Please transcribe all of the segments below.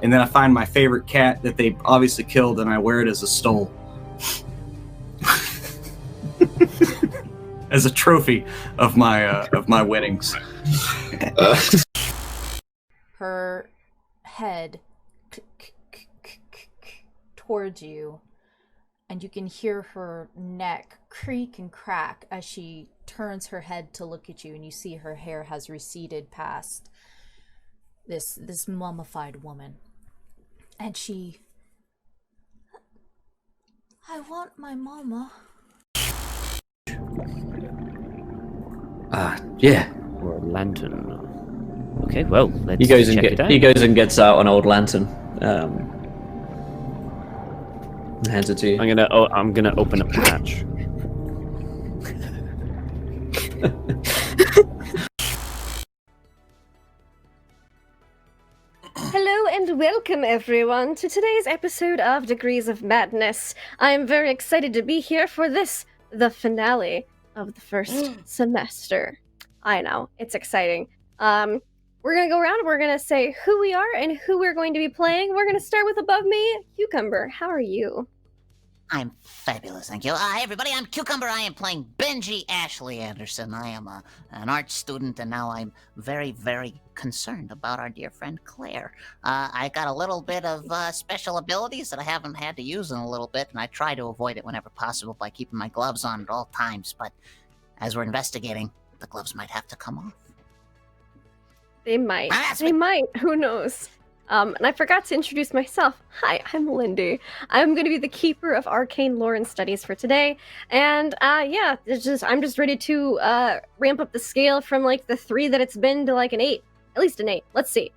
And then I find my favorite cat that they obviously killed, and I wear it as a stole. As a trophy of my weddings. Her head towards you, and you can hear her neck creak and crack as she turns her head to look at you, and you see her hair has receded past this mummified woman. And she... I want my mama. Yeah. Or a lantern. Okay, well, let's He goes check it out. He goes and gets out an old lantern. And hands it to you. I'm gonna open up the hatch. Hello and welcome everyone to today's episode of Degrees of Madness. I am very excited to be here for this, the finale of the first semester. I know, it's exciting. We're gonna go around, we're gonna say who we are and who we're going to be playing. We're gonna start with above me, Cucumber. How are you? I'm fabulous, thank you. Hi, everybody, I'm Cucumber. I am playing Benji Ashley Anderson. I am an art student, and now I'm very, very concerned about our dear friend Claire. I got a little bit of special abilities that I haven't had to use in a little bit, and I try to avoid it whenever possible by keeping my gloves on at all times, but as we're investigating, the gloves might have to come off. They might. They might. Who knows? And I forgot to introduce myself. Hi, I'm Lindy. I'm going to be the keeper of arcane lore and studies for today. And yeah, I'm just ready to ramp up the scale from like the 3 that it's been to like an 8. At least an 8. Let's see.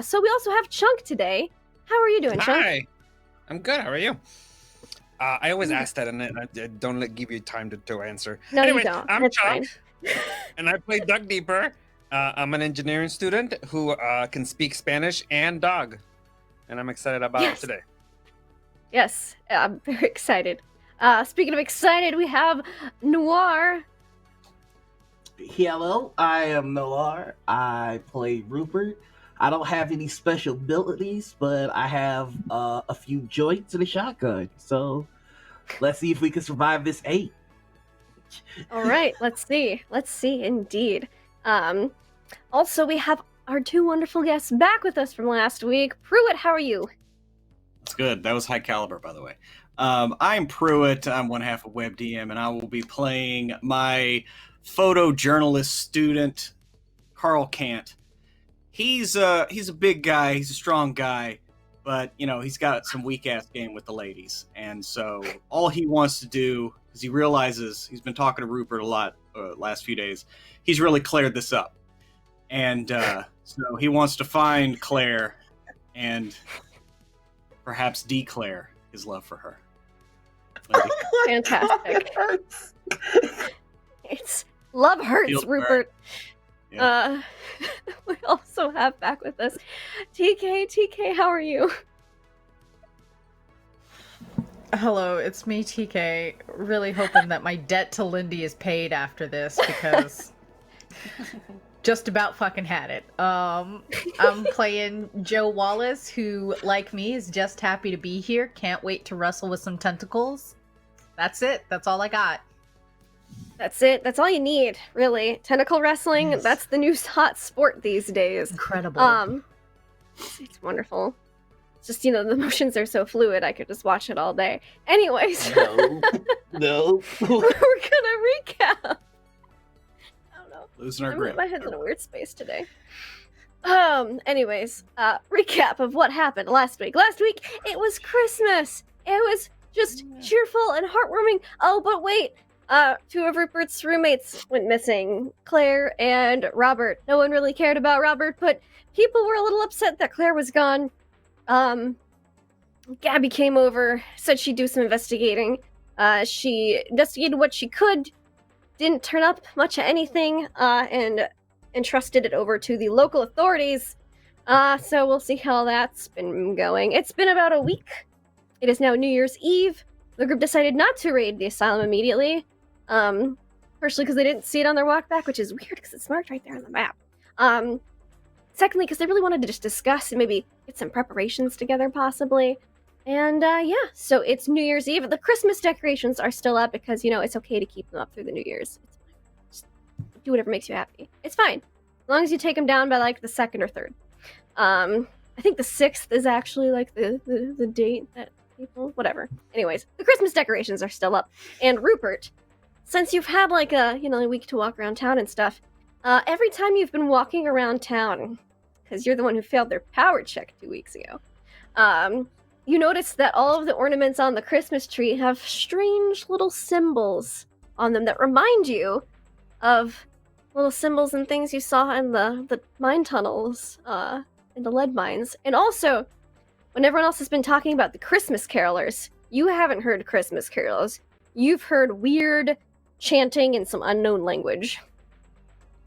So we also have Chunk today. How are you doing, Chunk? Hi. I'm good. How are you? I always ask that, and I don't give you time to answer. No, anyway, you don't. I'm That's Chuck, fine. and I play Doug Deeper. I'm an engineering student who can speak Spanish and dog, and I'm excited about today. Yes, I'm very excited. Speaking of excited, we have Noir. Hello, I am Noir. I play Rupert. I don't have any special abilities, but I have a few joints and a shotgun. So let's see if we can survive this 8. All right, let's see. Let's see, indeed. Also, we have our 2 wonderful guests back with us from last week. Pruitt, how are you? That's good. That was high caliber, by the way. I'm Pruitt. I'm one half of WebDM, and I will be playing my photojournalist student, Carl Kant. He's a big guy. He's a strong guy, but he's got some weak ass game with the ladies, and so all he wants to do is he realizes he's been talking to Rupert a lot last few days. He's really cleared this up. And so he wants to find Claire and perhaps declare his love for her. Fantastic. It's love hurts, Feels Rupert. Yeah. We also have back with us TK. How are you? Hello, it's me, TK. Really hoping that my debt to Lindy is paid after this because just about fucking had it. I'm playing Joe Wallace, who, like me, is just happy to be here. Can't wait to wrestle with some tentacles. That's it. That's all I got. That's it. That's all you need, really. Tentacle wrestling, Yes. That's the new hot sport these days. Incredible. It's wonderful. It's just, the motions are so fluid, I could just watch it all day. Anyways. No. We're gonna recap. I don't know. Losing our grip. My head's in a weird space today. Anyways, recap of what happened last week. Last week, it was Christmas. It was just cheerful and heartwarming. Oh, but wait. Two of Rupert's roommates went missing, Claire and Robert. No one really cared about Robert, but people were a little upset that Claire was gone. Gabby came over, said she'd do some investigating. She investigated what she could, didn't turn up much of anything, and entrusted it over to the local authorities. So we'll see how that's been going. It's been about a week. It is now New Year's Eve. The group decided not to raid the asylum immediately. Partially because they didn't see it on their walk back, which is weird because it's marked right there on the map. Secondly, because they really wanted to just discuss and maybe get some preparations together, possibly. And yeah, so it's New Year's Eve. The Christmas decorations are still up because, you know, it's okay to keep them up through the New Year's. It's fine. Just do whatever makes you happy. It's fine. As long as you take them down by, like, the 2nd or 3rd. I think the 6th is actually, like, the date that people... Whatever. Anyways, the Christmas decorations are still up. And Rupert, since you've had, like, a week to walk around town and stuff, every time you've been walking around town, because you're the one who failed their power check 2 weeks ago, you notice that all of the ornaments on the Christmas tree have strange little symbols on them that remind you of little symbols and things you saw in the mine tunnels, in the lead mines. And also, when everyone else has been talking about the Christmas carolers, you haven't heard Christmas carols. You've heard weird chanting in some unknown language.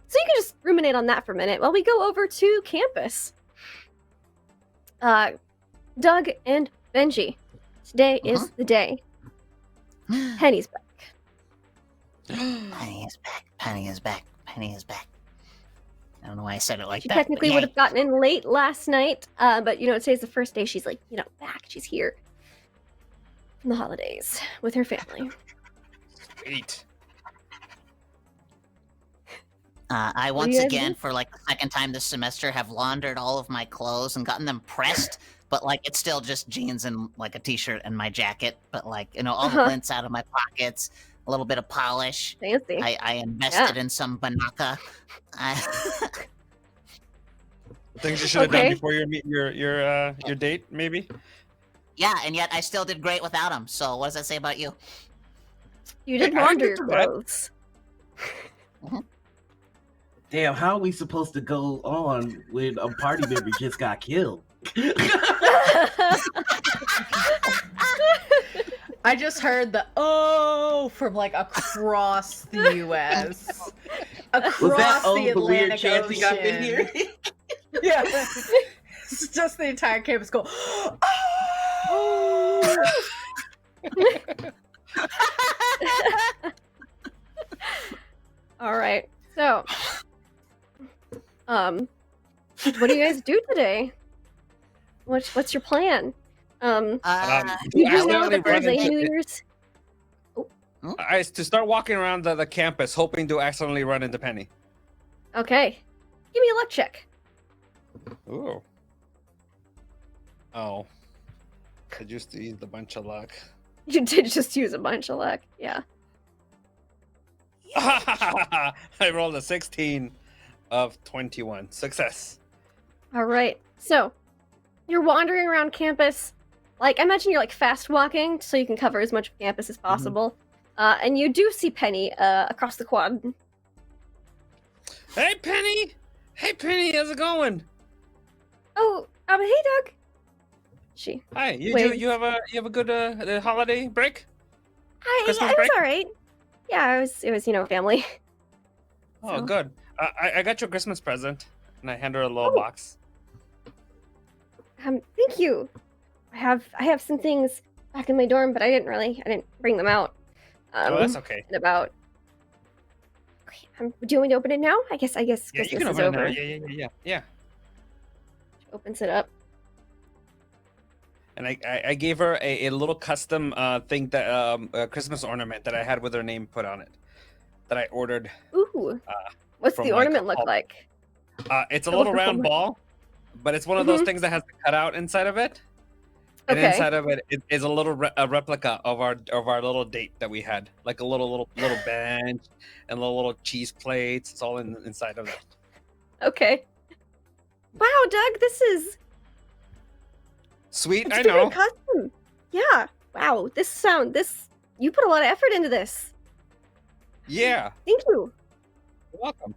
So you can just ruminate on that for a minute while we go over to campus. Doug and Benji, today is the day. Penny's back. Penny is back. Penny is back. Penny is back. I don't know why I said it like She that. technically would have gotten in late last night, but you know, today's the first day she's like, back. She's here from the holidays with her family. Sweet. I What do once you guys again, do? for like the 2nd time this semester, have laundered all of my clothes and gotten them pressed. But like, it's still just jeans and like a t-shirt and my jacket. But like, all the lint out of my pockets, a little bit of polish. Fancy. I invested in some banaka. Things you should have done Okay. before your date, maybe. Yeah, and yet I still did great without them. So what does that say about you? You did Hey, I launder did your that. clothes. Damn, how are we supposed to go on when a party member just got killed? I just heard the "oh" from like across the U.S. Across Was that the the weird Atlantic chanting I've been Ocean. hearing? Yeah, it's just the entire campus go. "Oh!" All right. So, what do you guys do today? What's your plan? You do Alex, know that there's a running- New Year's. I to start walking around the campus, hoping to accidentally run into Penny. Okay, give me a luck check. Ooh. Oh. I just used a bunch of luck. You did just use a bunch of luck. Yeah. I rolled a 16 of 21. Success. All right. So, you're wandering around campus. Like, I imagine you're like fast walking so you can cover as much of campus as possible. And you do see Penny across the quad. Hey, Penny! Hey, Penny, how's it going? Oh, hey, Doug. She. Hi, you have a good holiday break? Hi, Christmas yeah, it was break? all right. Yeah, it was family. Oh, So- good. I got you a Christmas present, and I hand her a little Oh. box. Thank you. I have some things back in my dorm, but I didn't bring them out. Oh, that's okay. In about. Okay, do you want me to open it now? I guess Yeah, Christmas you can is open it over. now. Yeah. She opens it up. And I gave her a little custom thing that a Christmas ornament that I had with her name put on it, that I ordered. Ooh. What's from, the like, ornament look Hall- like? It's a Oh, little oh, round oh. ball, but it's one of those things that has the cutout inside of it. And Okay. inside of it is a little a replica of our little date that we had, like a little bench and little cheese plates. It's all inside of it. Okay. Wow, Doug, this is Sweet, it's I very know. custom. Yeah. Wow. You put a lot of effort into this. Yeah. Thank you. You're welcome.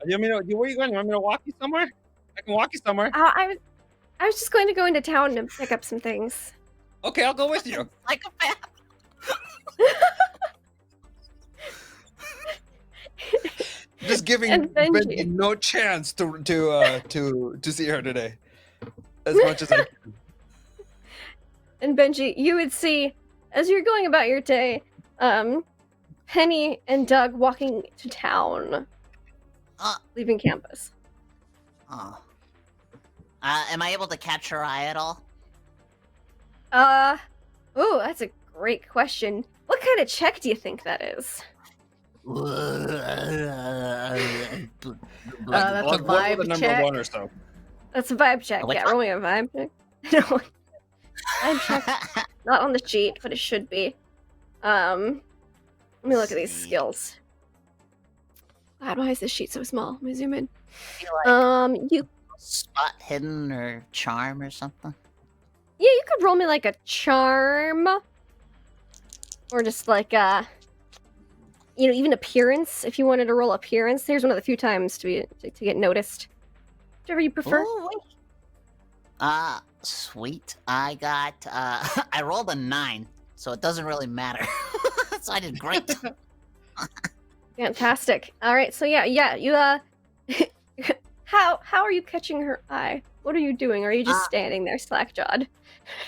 You want me to, where are you going? You want me to walk you somewhere? I can walk you somewhere. I was just going to go into town and pick up some things. Okay, I'll go with you. Psychopath. Just giving And Benji. Benji no chance to see her today, as much as I can. And Benji, you would see, as you're going about your day, Penny and Doug walking to town, leaving campus. Oh. Am I able to catch her eye at all? Oh, that's a great question. What kind of check do you think that is? That's a What was the vibe number check. 1 or so? That's a vibe check. Which Yeah, one? roll me a vibe check. No, vibe check. Not on the sheet, but it should be. Let me look at these See. skills. God, why is this sheet so small? Let me zoom in. Feel like You spot hidden or charm or something? Yeah, you could roll me like a charm. Or just like even appearance, if you wanted to roll appearance. Here's one of the few times to get noticed. Whichever you prefer. Ooh, wait. Sweet. I got I rolled a 9, so it doesn't really matter. So I did great. Fantastic. Alright, so yeah, you how are you catching her eye? What are you doing? Are you just standing there slack-jawed?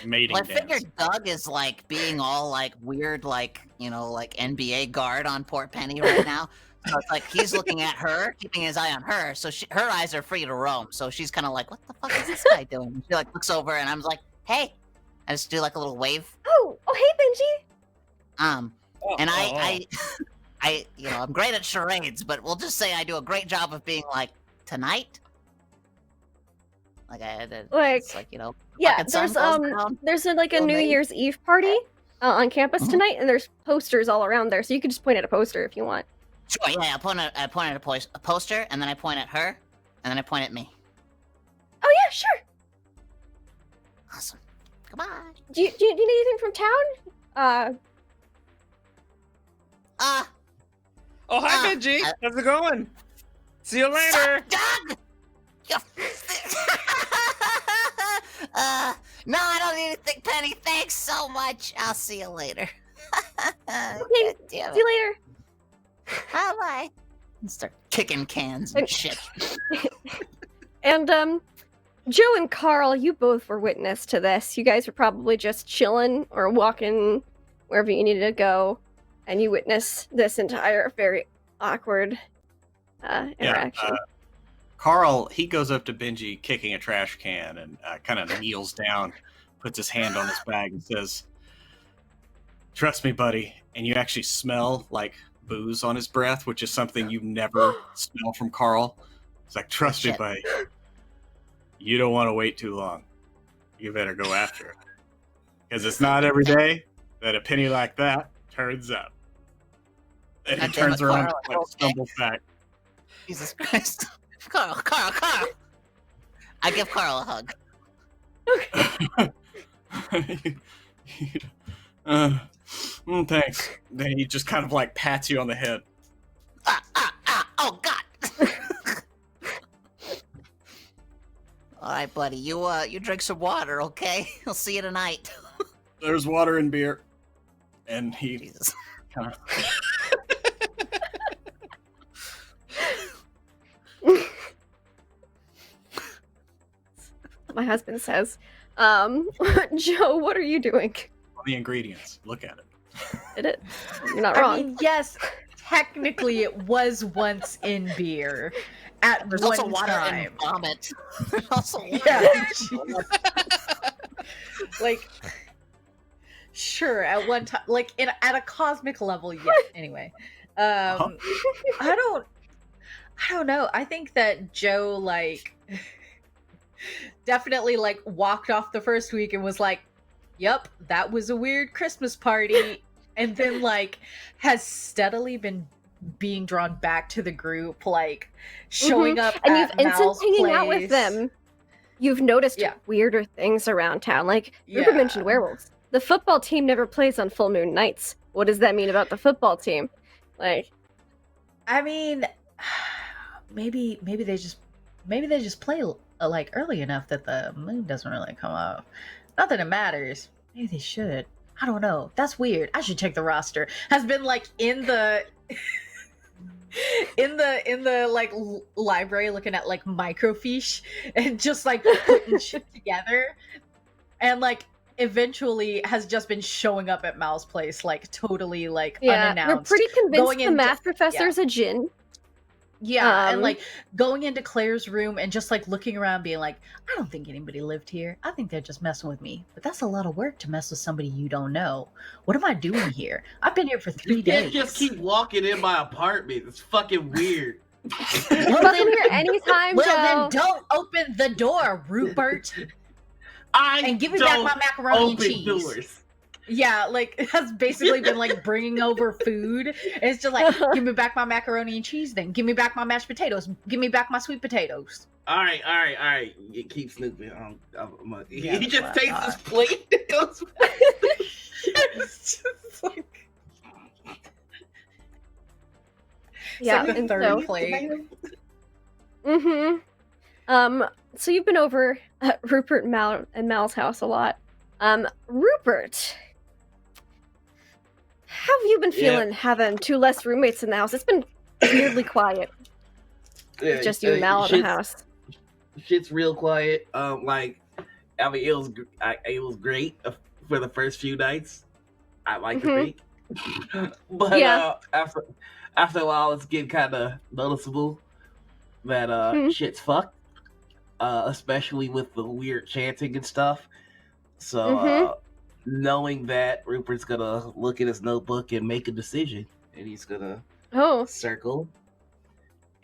Mating Well, I dance. figured Doug is like being all like weird, like, like NBA guard on poor Penny right now. So it's like he's looking at her, keeping his eye on her. So her eyes are free to roam. So she's kind of like, "What the fuck is this guy doing?" And she like looks over, and I'm like, "Hey," I just do like a little wave. Oh, hey Benji. And I I'm great at charades, but we'll just say I do a great job of being like, "Tonight." Like it's like Yeah, fucking sun goes down. there's a Well, New maybe. Year's Eve party on campus Mhm. tonight, and there's posters all around there, so you could just point at a poster if you want. Sure, yeah, I point at a poster, and then I point at her, and then I point at me. Oh yeah, sure. Awesome. Goodbye. Do you need anything from town? Oh, hi, Benji. How's it going? See you later. Doug! No, I don't need anything, Penny. Thanks so much. I'll see you later. Okay, see you later. Bye-bye. And start kicking cans and shit. And Joe and Carl, you both were witness to this. You guys were probably just chilling or walking wherever you needed to go, and you witnessed this entire very awkward interaction. Carl, he goes up to Benji kicking a trash can and kind of kneels down, puts his hand on his bag and says, "Trust me, buddy." And you actually smell like booze on his breath, which is something you never smell from Carl. It's like, "Trust me, Shit. buddy. You don't want to wait too long. You better go after it. Because it's not every day that a penny like that turns up." And he God damn turns it, around Carl, and like, stumbles back. Jesus Christ. Carl. I give Carl a hug. Thanks. Then he just kind of like pats you on the head. Oh, God. All right, buddy. You drink some water, okay? I'll see you tonight. There's water and beer. And he Jesus. kind of... My husband says, Joe, what are you doing? on the ingredients. Look at it. Did it? You're not I wrong. mean, yes, technically it was once in beer at There's one also water time. and vomit. There's also water. Yeah. Like, sure, at one time, like at a cosmic level, yeah. Anyway, I don't know. I think that Joe like definitely like walked off the first week and was like, "Yep, that was a weird Christmas party," and then like has steadily been being drawn back to the group, like showing up And at you've since Mal's hanging out with place. them, you've noticed Yeah. weirder things around town. Like Rupert Yeah. mentioned werewolves. The football team never plays on full moon nights. What does that mean about the football team? Like, I mean, maybe they just play like early enough that the moon doesn't really come up. Not that it matters. Maybe they should. I don't know. That's weird. I should check the roster. Has been like in the in the like library looking at like microfiche and just like putting shit together, and like eventually has just been showing up at Mal's place like totally like unannounced. We're pretty convinced going the into- math professor's a djinn. Yeah, and like going into Claire's room and just like looking around being like, I don't think anybody lived here. I think they're just messing with me. But that's a lot of work to mess with somebody you don't know. What am I doing here? I've been here for 3 You days. can't just keep walking in my apartment. It's fucking weird. Well, then here anytime, Well, Joe. then don't open the door, Rupert. And give me back my macaroni and cheese. Doors. Yeah, like it has basically been like bringing over food. And it's just like, give me back my macaroni and cheese. Then give me back my mashed potatoes. Give me back my sweet potatoes. All right. You keep snooping. Yeah, he just that's takes what I his plate and goes back. It's just like, Yeah, like the and third so. plate. So you've been over at Rupert and Mal's house a lot. Rupert, how have you been feeling having 2 less roommates in the house? It's been weirdly quiet. Yeah, Just you and Mal in the house. Shit's real quiet. Like, I mean, it was great for the first few nights. I like the break, but Yeah. after a while, it's getting kind of noticeable that shit's fucked. Especially with the weird chanting and stuff. So, knowing that Rupert's gonna look at his notebook and make a decision, and he's gonna circle.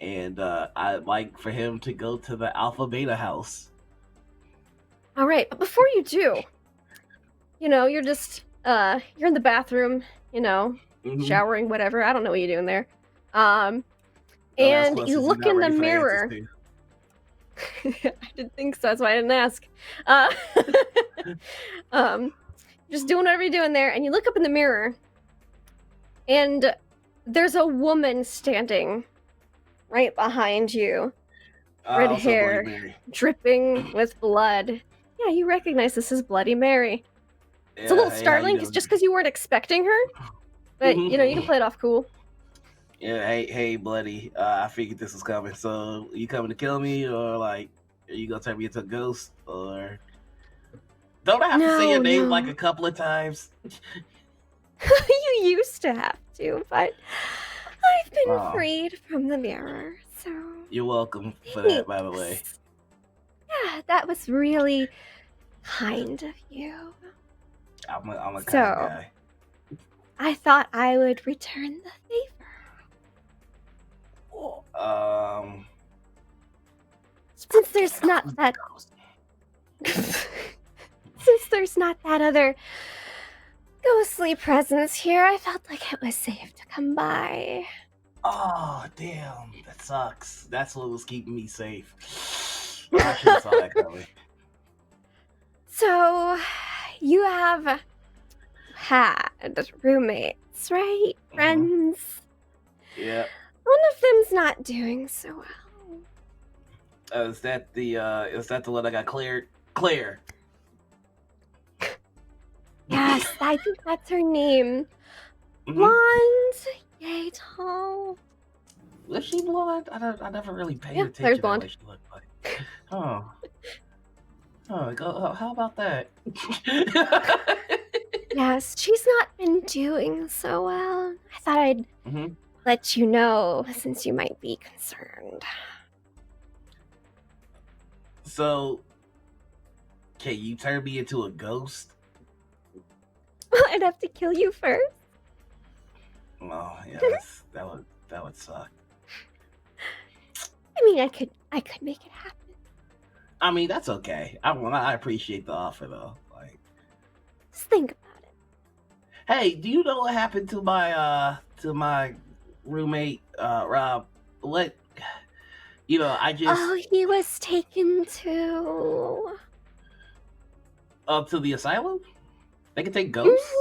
And I'd like for him to go to the Alpha Beta house. All right, but before you do, you're just you're in the bathroom, showering, whatever. I don't know what you're doing there. And you look in the mirror. I didn't think so. That's why I didn't ask. Just doing whatever you're doing there, and you look up in the mirror, and there's a woman standing right behind you. Red hair, dripping with blood. Yeah, you recognize this as Bloody Mary. It's a little startling, just because you weren't expecting her. But, you can play it off cool. Yeah, hey, Bloody. I figured this was coming. So, you coming to kill me, or like, are you gonna turn me into a ghost, or don't I have to say your name like a couple of times? You used to have to, but I've been freed from the mirror, so you're welcome for that, by the way. Yeah, that was really kind of you. I'm a kind of So, guy. I thought I would return the favor. Since there's not that other ghostly presence here, I felt like it was safe to come by. Oh, damn, that sucks. That's what was keeping me safe. I should have saw that coming. So, you have had roommates, right? Friends? Yeah. One of them's not doing so well. Is that the one that got cleared? Claire. Yes, I think that's her name. Blonde, yay tall. Was she blonde? I never really paid Claire's attention to blonde. what she looked like. How about that? Yes, she's not been doing so well. I thought I'd let you know since you might be concerned. So, can you turn me into a ghost? I'd have to kill you first. Oh, yeah, that would suck. I mean, I could make it happen. I mean, that's okay. I appreciate the offer though. Like, just think about it. Hey, do you know what happened to my roommate Rob? What? I just Oh, he was taken to to the asylum. They can take ghosts.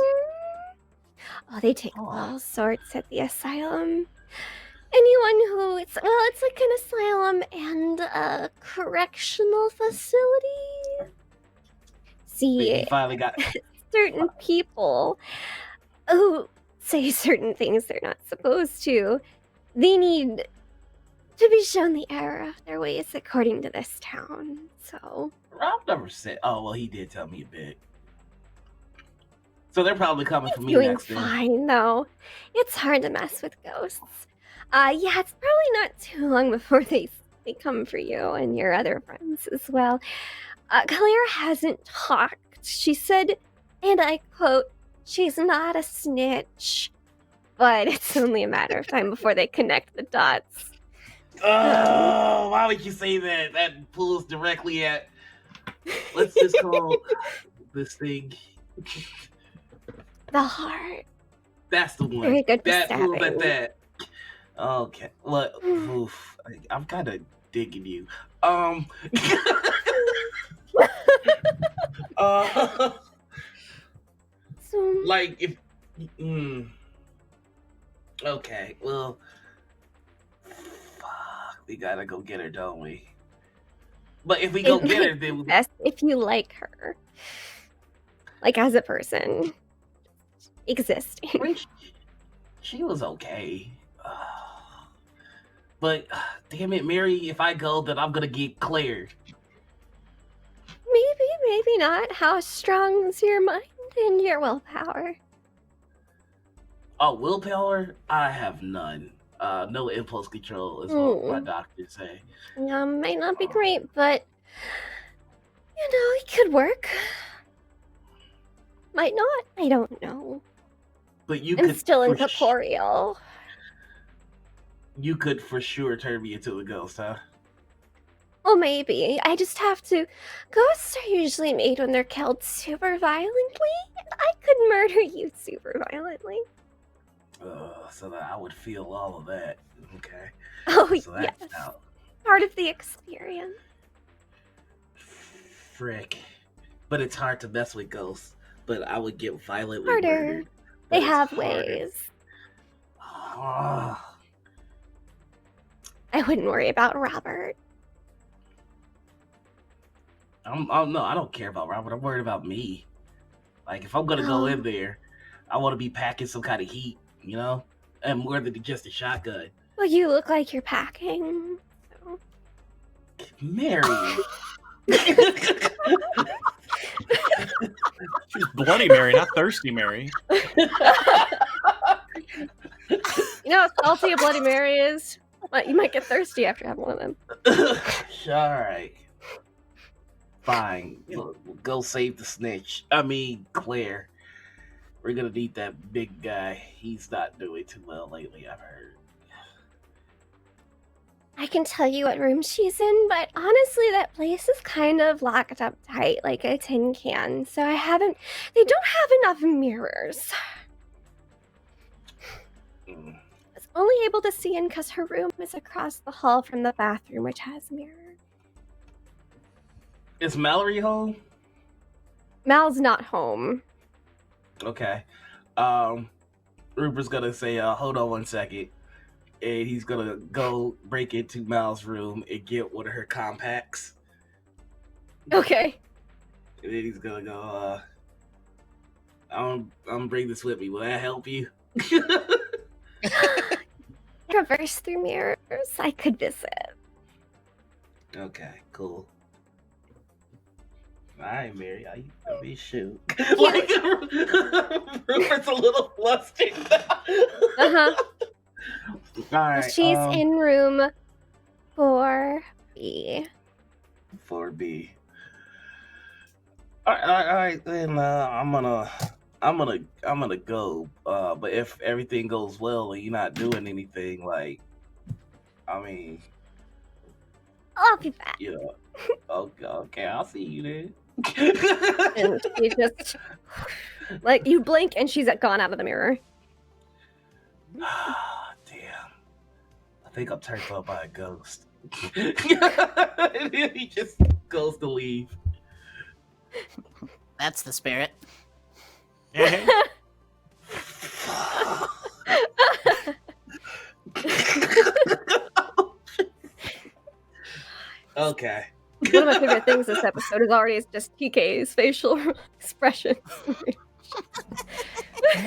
Oh, they take all sorts at the asylum. Anyone who it's like an asylum and a correctional facility. See, You finally got certain people who say certain things they're not supposed to, they need to be shown the error of their ways according to this town. So Rob never said. Oh well, he did tell me a bit. So they're probably coming for me doing next. fine though. It's hard to mess with ghosts. Yeah, it's probably not too long before they come for you and your other friends as well. Claire hasn't talked. She said, and I quote, "She's not a snitch," but it's only a matter of time before they connect the dots. Oh, why would you say that? That pulls directly at. Let's just call this thing. The heart. That's the one. Very good for that pulls at stabbing. that. Okay. Well, oof, I'm kind of digging you. So, like if. Okay. Well. Fuck. We gotta go get her, don't we? But if we go get her, then best if you like her, like as a person existing. she was okay. But damn it, Mary, if I go, then I'm gonna get cleared. Maybe not. How strong is your mind and your willpower? Oh, willpower? I have none. No impulse control is what my doctors say. Might not be great, but it could work. Might not. I don't know. But you I'm could still incorporeal. You could for sure turn me into a ghost, huh? Well, maybe. I just have to. Ghosts are usually made when they're killed super violently, and I could murder you super violently. So that I would feel all of that. Okay. Oh, so that's yes. out. Part of the experience. Frick. But it's hard to mess with ghosts. But I would get violently Harder. murdered. They have ways. I wouldn't worry about Robert. No, I don't care about Robert. I'm worried about me. Like, if I'm gonna go in there, I want to be packing some kind of heat, you know? And more than just a shotgun. Well, you look like you're packing. So. Mary. She's Bloody Mary, not Thirsty Mary. You know how salty a Bloody Mary is? Well, you might get thirsty after having one of them. Alright. Fine. Look, go save the snitch. I mean, Claire. We're gonna need that big guy. He's not doing too well lately, I've heard. I can tell you what room she's in, but honestly, that place is kind of locked up tight, like a tin can. So they don't have enough mirrors. I was only able to see in because her room is across the hall from the bathroom, which has a mirror. Is Mallory home? Mal's not home. Okay. Rupert's gonna say, hold on 1 second. And he's gonna go break into Mal's room and get one of her compacts. Okay. And then he's gonna go, I'm gonna bring this with me. Will that help you? Traverse through mirrors. I could visit. Okay, cool. Alright, Mary, I mean, shoot. Like, Rupert's a little flustered now. Uh-huh. Alright, She's in room 4B. 4B. Alright, then I'm gonna go. But if everything goes well and you're not doing anything, like, I mean, I'll be back. you know, okay, I'll see you then. And she just, like, you blink and she's gone out of the mirror. Damn. I think I'm turned on by a ghost. And then he just goes to leave. That's the spirit. Yeah. Okay. One of my favorite things this episode is already just TK's facial expression.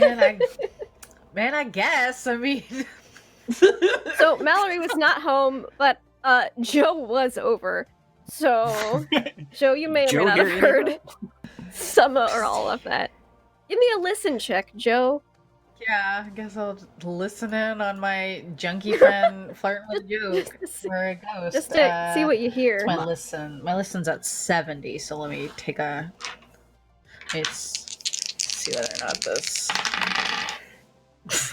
Man, I guess. I mean, So Mallory was not home, but Joe was over. So Joe, you may or may Joe not have here heard some or all of that. Give me a listen check, Joe. yeah, I guess I'll just listen in on my junkie friend flirting with a joke where it goes. Just to see what you hear. My listen's at 70, so let me take a. Let's see whether or not this.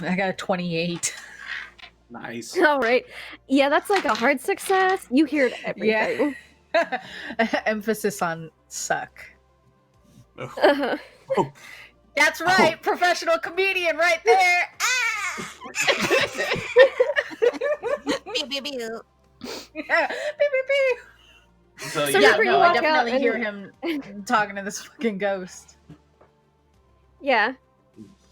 I got a 28. Nice. All right. Yeah, that's like a hard success. You heard everything. Yeah. Emphasis on suck. Uh-huh. Oh. That's right, professional comedian right there. Ah! Pew, pew, pew. Yeah. Beep, beep, beep. So, So yeah, Rupert, you no, I walk out definitely and- hear him talking to this fucking ghost. Yeah.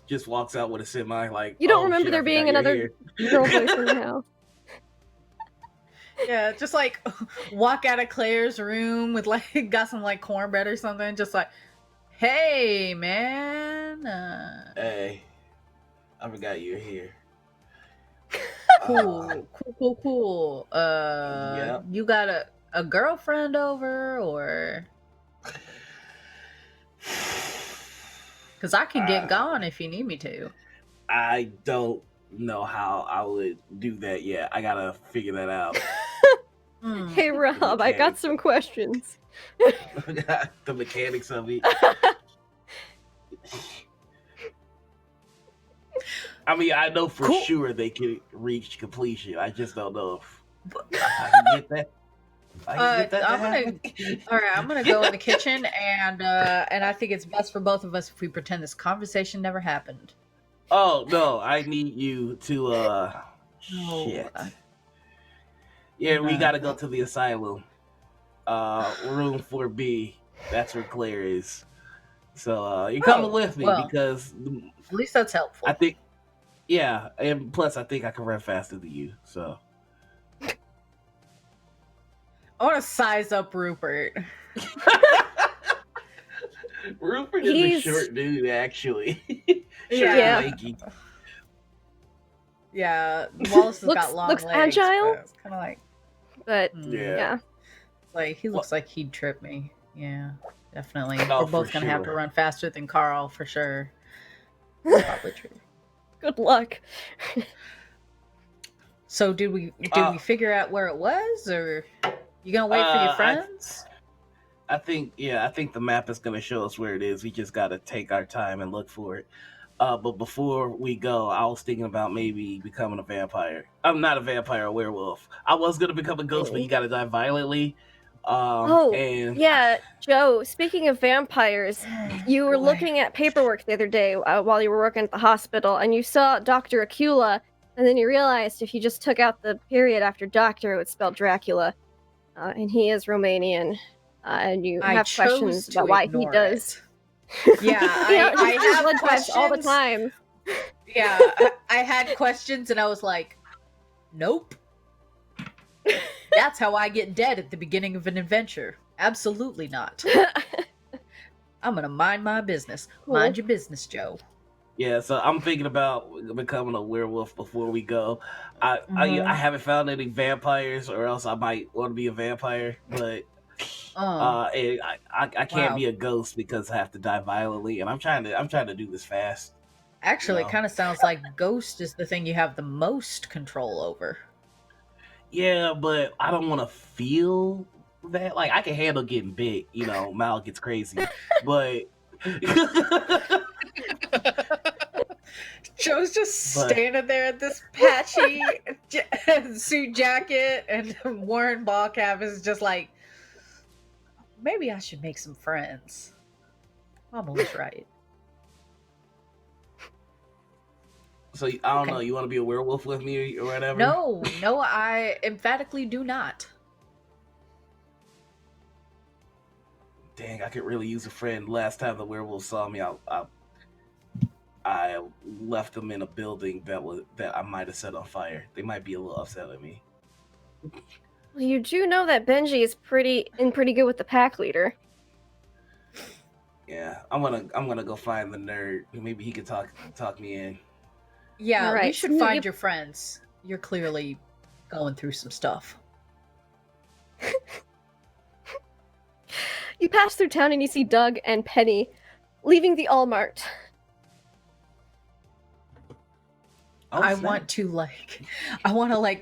just walks out with a semi. Like, You don't "Oh, remember shit, I there being forgot you're another here." girl voice in the house. Yeah, just like walk out of Claire's room with like got some like cornbread or something, just like, hey man, Hey, I forgot you're here. cool. Yep. You got a girlfriend over or? Because I can get gone if you need me to. I don't know how I would do that yet. I gotta figure that out. Hey Rob, I got some questions. The mechanics of it. I mean, I know for sure they can reach completion. I just don't know if I can get that. I'm gonna go in the kitchen and I think it's best for both of us if we pretend this conversation never happened. Oh no, I need you to shit. Yeah, we gotta go to the asylum. Room 4B. That's where Claire is. So you're coming with me because at least that's helpful. I think yeah, and plus I think I can run faster than you, so I want to size up Rupert. Rupert is He's- a short dude, actually. Yeah. and lanky. Yeah, Wallace has Looks- got long looks legs. agile. But it's kind of like, But Yeah. yeah. like he looks like he'd trip me. Yeah, definitely. Oh, We're both for gonna have to sure. run faster than Carl for sure. That's probably true. Good luck. So did we figure out where it was, or you gonna wait for your friends? I think the map is gonna show us where it is. We just gotta take our time and look for it. But before we go, I was thinking about maybe becoming a vampire. I'm not a vampire, a werewolf. I was gonna become a ghost, but you gotta die violently. And Yeah, Joe, speaking of vampires, you were looking at paperwork the other day while you were working at the hospital, and you saw Dr. Acula, and then you realized if you just took out the period after doctor, it would spell Dracula. And he is Romanian, and you I have chose questions to about why he ignore does. Yeah, You know, I he does have blood tests all the questions. time. Yeah, I had questions and I was like, nope. That's how I get dead at the beginning of an adventure. Absolutely not. I'm gonna mind my business. Cool. Mind your business, Joe. yeah, so I'm thinking about becoming a werewolf before we go. I haven't found any vampires, or else I might want to be a vampire, but and I can't Wow. be a ghost because I have to die violently, and I'm trying to do this fast. Actually, No. it kind of sounds like Ghost is the thing you have the most control over. Yeah, but I don't want to feel that. Like, I can handle getting bit, Mal gets crazy, but Joe's just But- standing there in this patchy suit jacket, and Warren Ballcap is just like, maybe I should make some friends. Mama was right. so I don't Okay. know. You want to be a werewolf with me or whatever? No, I emphatically do not. Dang, I could really use a friend. Last time the werewolf saw me, I left them in a building that I might have set on fire. They might be a little upset at me. Well, you do know that Benji is pretty good with the pack leader. Yeah, I'm gonna go find the nerd. Maybe he could talk me in. Yeah, All we right, should so find you- your friends. You're clearly going through some stuff. You pass through town and you see Doug and Penny leaving the All Mart. Oh, I snap. want to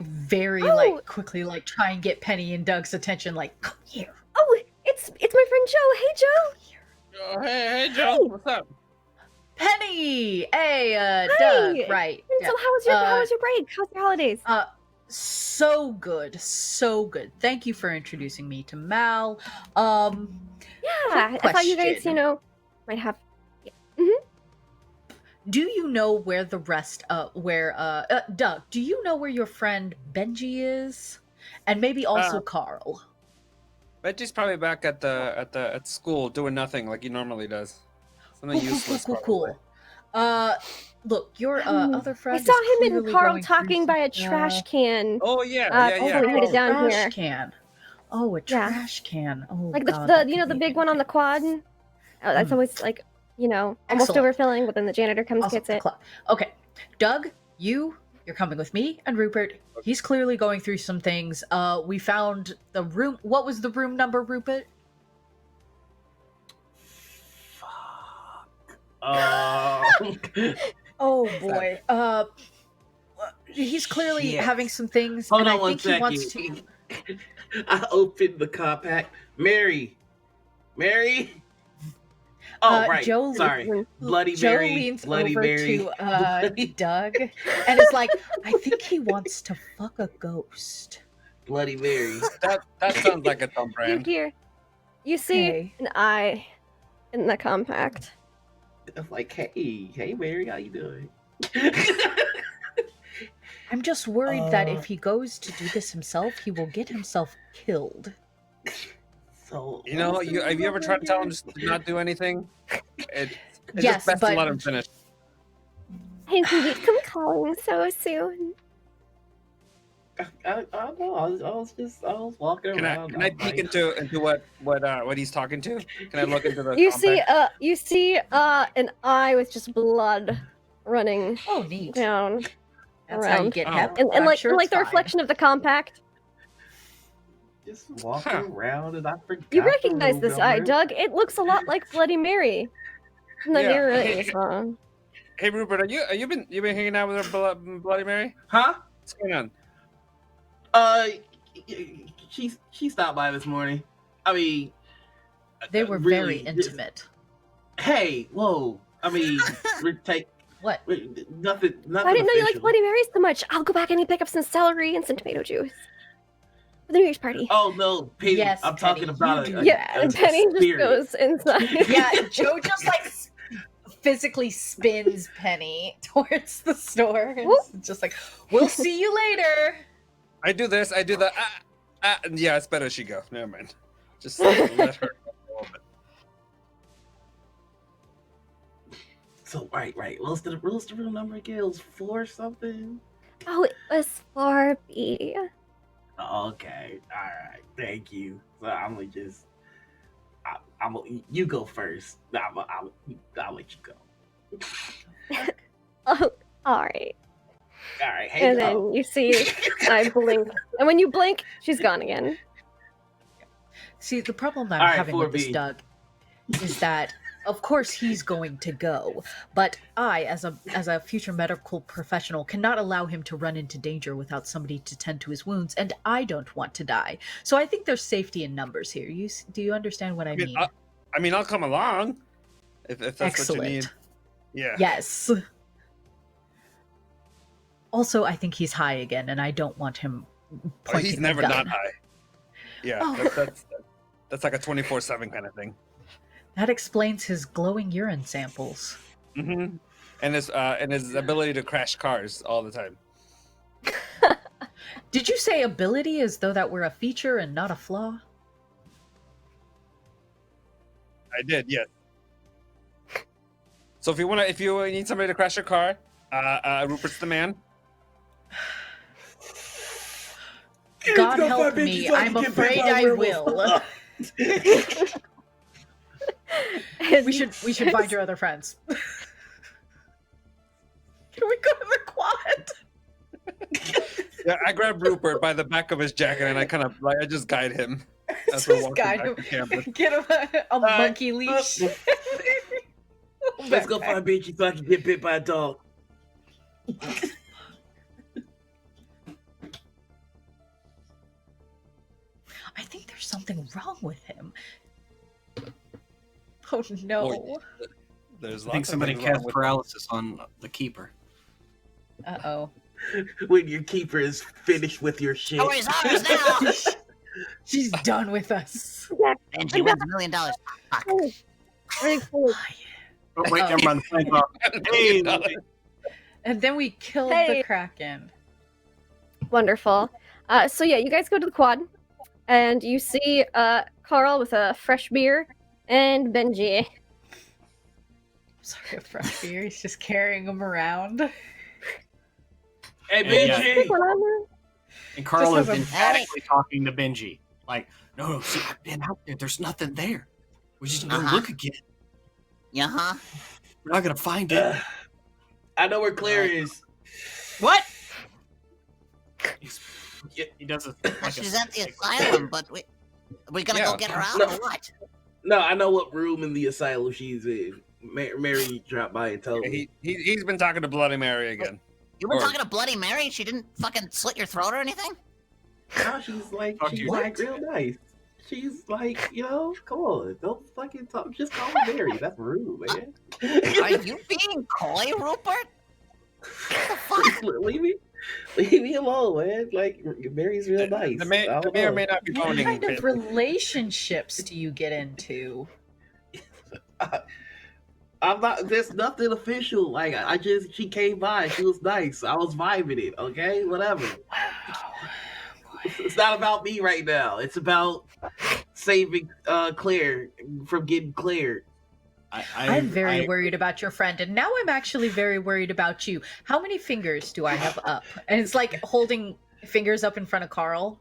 very quickly try and get Penny and Doug's attention. Like, come here. Oh, it's my friend Joe. Hey, Joe. Oh, hey, Joe. Hey. What's up? Penny! Hey, Hi. Doug, right. And so how was your break? How's your holidays? So good, so good. Thank you for introducing me to Mal. Yeah, I thought you guys, question. might have. Do you know where the rest Doug, do you know where your friend Benji is? And maybe also Carl. Benji's probably back at school doing nothing like he normally does. Something useless. Cool. Look, your other friend. We saw is him and clearly Carl going through talking by a some trash stuff. can. Oh yeah. Before we headed down trash here. can. Oh, a Yeah. trash can. Oh, Like God, the that you know could the be big one on the quad. Oh, that's Mm. always almost Excellent. overfilling, but then the janitor comes Also, gets it. Okay, Doug, you're coming with me and Rupert. He's clearly going through some things. We found the room. What was the room number, Rupert? Oh boy. He's clearly Shit. having some things, Hold and on I one think he wants to. second. I opened the compact. Mary. Oh, right. Joe, Sorry. Bloody Joe Mary. leans Bloody over Mary. to Doug and is like, "I think he wants to fuck a ghost." Bloody Mary. That sounds like a dumb brand. You see Okay. an eye in the compact. I'm like, hey, Mary, how you doing? I'm just worried that if he goes to do this himself, he will get himself killed. So Have you ever tried to tell him just to not do anything? It's Yes, just best but to let him finish. Hey, we come calling so soon. I don't know. I was walking Can around. I peek into what he's talking to? Can I look into the You compact? see an eye with just blood running Oh, neat. down That's how you around. get Oh. hep. And I'm like sure and it's like the fine. reflection of the compact. Just walking around and I forgot. You the recognize room this eye, number. Doug. It looks a lot like Bloody Mary. From the Yeah. mirror that you saw. Hey Rupert, you been hanging out with her Bloody Mary? Huh? What's going on? She stopped by this morning. I mean, They were really, very intimate. Hey, whoa! I mean, take What? nothing. I didn't know you liked official. Bloody Marys so much. I'll go back and pick up some celery and some tomato juice for the New Year's party. Oh no, Penny! Yes, I'm Penny, talking about you a, do. Yeah, and Penny just spirit. goes inside. Yeah, Joe just physically spins Penny towards the store. And it's just like, "We'll see you later." I do this. I do that. Yeah, it's better she go. Never mind. Just let her go a little bit. So right. What's the room number again? It was 4 something. Oh, it was 4B. Okay, all right. Thank you. So I'm gonna just, you go first. I'll let you go. Oh, all right. All right. Hey, And then you see I blink, and when you blink, she's gone again. See, the problem I'm All right, having with this 4B. Doug is that, of course, he's going to go, but I, as a future medical professional, cannot allow him to run into danger without somebody to tend to his wounds, and I don't want to die. So I think there's safety in numbers here. Do you understand what I mean? I'll come along if that's Excellent. what you need. Yeah. Yes. Also, I think he's high again, and I don't want him pointing He's the never gun. not high. Yeah, Oh. that's like a 24/7 kind of thing. That explains his glowing urine samples. Mm-hmm. And his ability to crash cars all the time. Did you say ability as though that were a feature and not a flaw? I did, yes. So if you need somebody to crash your car, Rupert's the man. God help me, I'm afraid I will. We should find your other friends. Can we go to the quad? Yeah, I grab Rupert by the back of his jacket and I kind of I just guide him. As we're Just walking guide back him. to campus. Get him a monkey leash. Let's go find Benji so I can get bit by a dog. I think there's something wrong with him. Oh no. There's I think somebody cast paralysis on the keeper. Uh-oh. When your keeper is finished with your shit. Oh, he's ours now. She's done with us. Benji wins $1 million. Fuck. Oh, wait, never mind. The plane's off. Hey, And then we killed Hey. the Kraken. Wonderful. So yeah, you guys go to the quad, and you see Carl with a fresh beer, and Benji. Sorry, a fresh beer. He's just carrying him around. Hey, Yeah. Benji! and Carl is Just have a- emphatically talking to Benji. Like, no, see, I've been out there. There's nothing there. We're just going to look again. Uh-huh. We're not going to find it. I know where Claire is. What? He does it like She's at the asylum, but we gonna go get her out or what? No, I know what room in the asylum she's in. Mary dropped by and told me. He's been talking to Bloody Mary again. You were talking to Bloody Mary? She didn't fucking slit your throat or anything? No, she's like, Talk to she's you. like real nice. She's like, you know, come on, don't fucking talk. Just call me Mary. That's rude, man. Are you being coy, Rupert? What the fuck? Leave me alone, man. Like, Mary's real nice. The may or may not be What voting. kind of relationships do you get into? I'm not. There's nothing official. Like, she came by. She was nice. I was vibing it. Okay, whatever. It's not about me right now. It's about saving Claire from getting cleared. I'm very worried about your friend, and now I'm actually very worried about you. How many fingers do I have up? And it's like holding fingers up in front of Carl.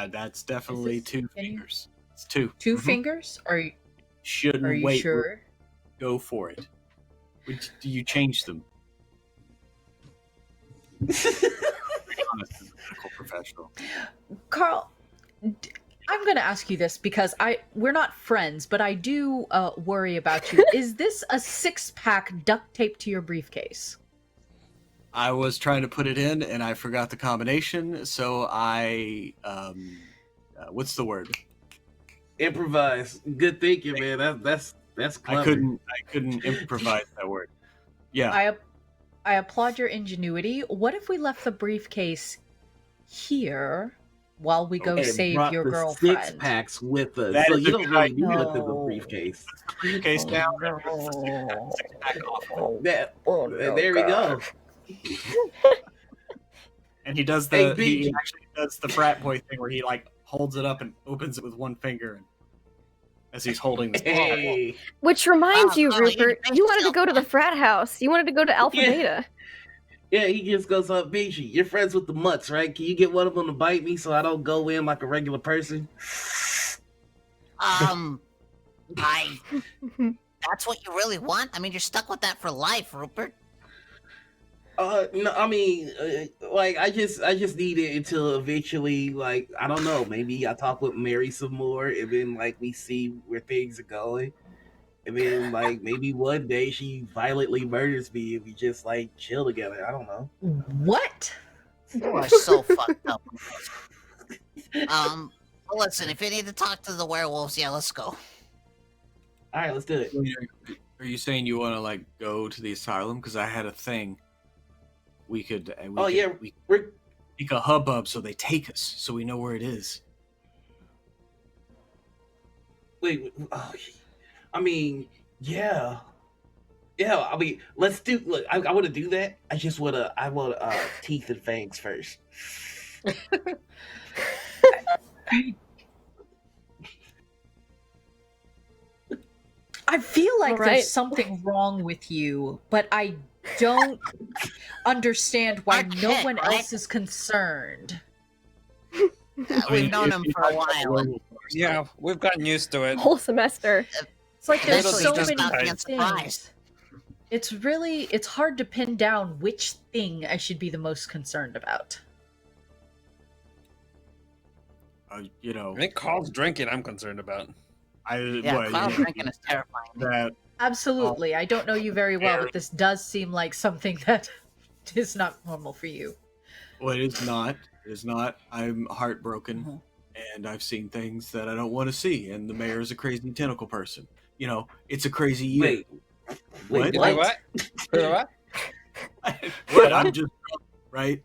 That's definitely Is this- 2 fingers. It's 2. 2 Mhm. fingers? Are Shouldn't you wait. sure? Go for it. Do you change them? Honest and medical professional. Carl, I'm going to ask you this because we're not friends, but I do worry about you. Is this a 6-pack duct taped to your briefcase? I was trying to put it in and I forgot the combination, so I what's the word? Improvise. Good thinking, man. That's clever. I couldn't improvise that word. Yeah. I applaud your ingenuity. What if we left the briefcase here while we go And save brought your the girlfriend? 6-packs with us, That so is you a don't good really idea. need what's in the No. briefcase. Briefcase down. Six-pack off. There we go. And he does Hey, he Benji. actually does the frat boy thing where he like holds it up and opens it with one finger and as he's holding this. Hey. Which reminds you, Oh, Rupert, you you wanted to go to the frat house. You wanted to go to Alpha Yeah. Beta. Yeah, he just goes up, Benji, you're friends with the mutts, right? Can you get one of them to bite me so I don't go in like a regular person? That's what you really want? I mean, you're stuck with that for life, Rupert. No, I mean, like, I just need it until eventually, like, I don't know, maybe I talk with Mary some more, and then, like, we see where things are going. And then, like, maybe one day she violently murders me and we just, like, chill together. I don't know. What? You are so fucked up. Well, listen, if you need to talk to the werewolves, yeah, let's go. All right, let's do it. Are you saying you want to like go to the asylum? Because I had a thing. We could We're make a hubbub so they take us, so we know where it is. wait. Oh, I mean, yeah. I mean, let's do. Look, I want to do that. I want teeth and fangs first. I feel like All right. there's something wrong with you, but I don't understand why Our no kid, one right? else is concerned. We've known him if for a you talk about while. werewolf or Yeah, something. we've gotten used to it. Whole semester. It's like there's Eventually so just many stop being things. surprised. It's hard to pin down which thing I should be the most concerned about. You know, I think Carl's drinking. I'm concerned about. Yeah, cloud drinking is terrifying. that Absolutely. I don't know you very well, very- but this does seem like something that is not normal for you. well, it is not. It is not. I'm heartbroken, Mhm. and I've seen things that I don't want to see. And the mayor is a crazy tentacle person. You know, it's a crazy year. Wait. What? Wait, what? Wait, what? What? I'm just drunk, right?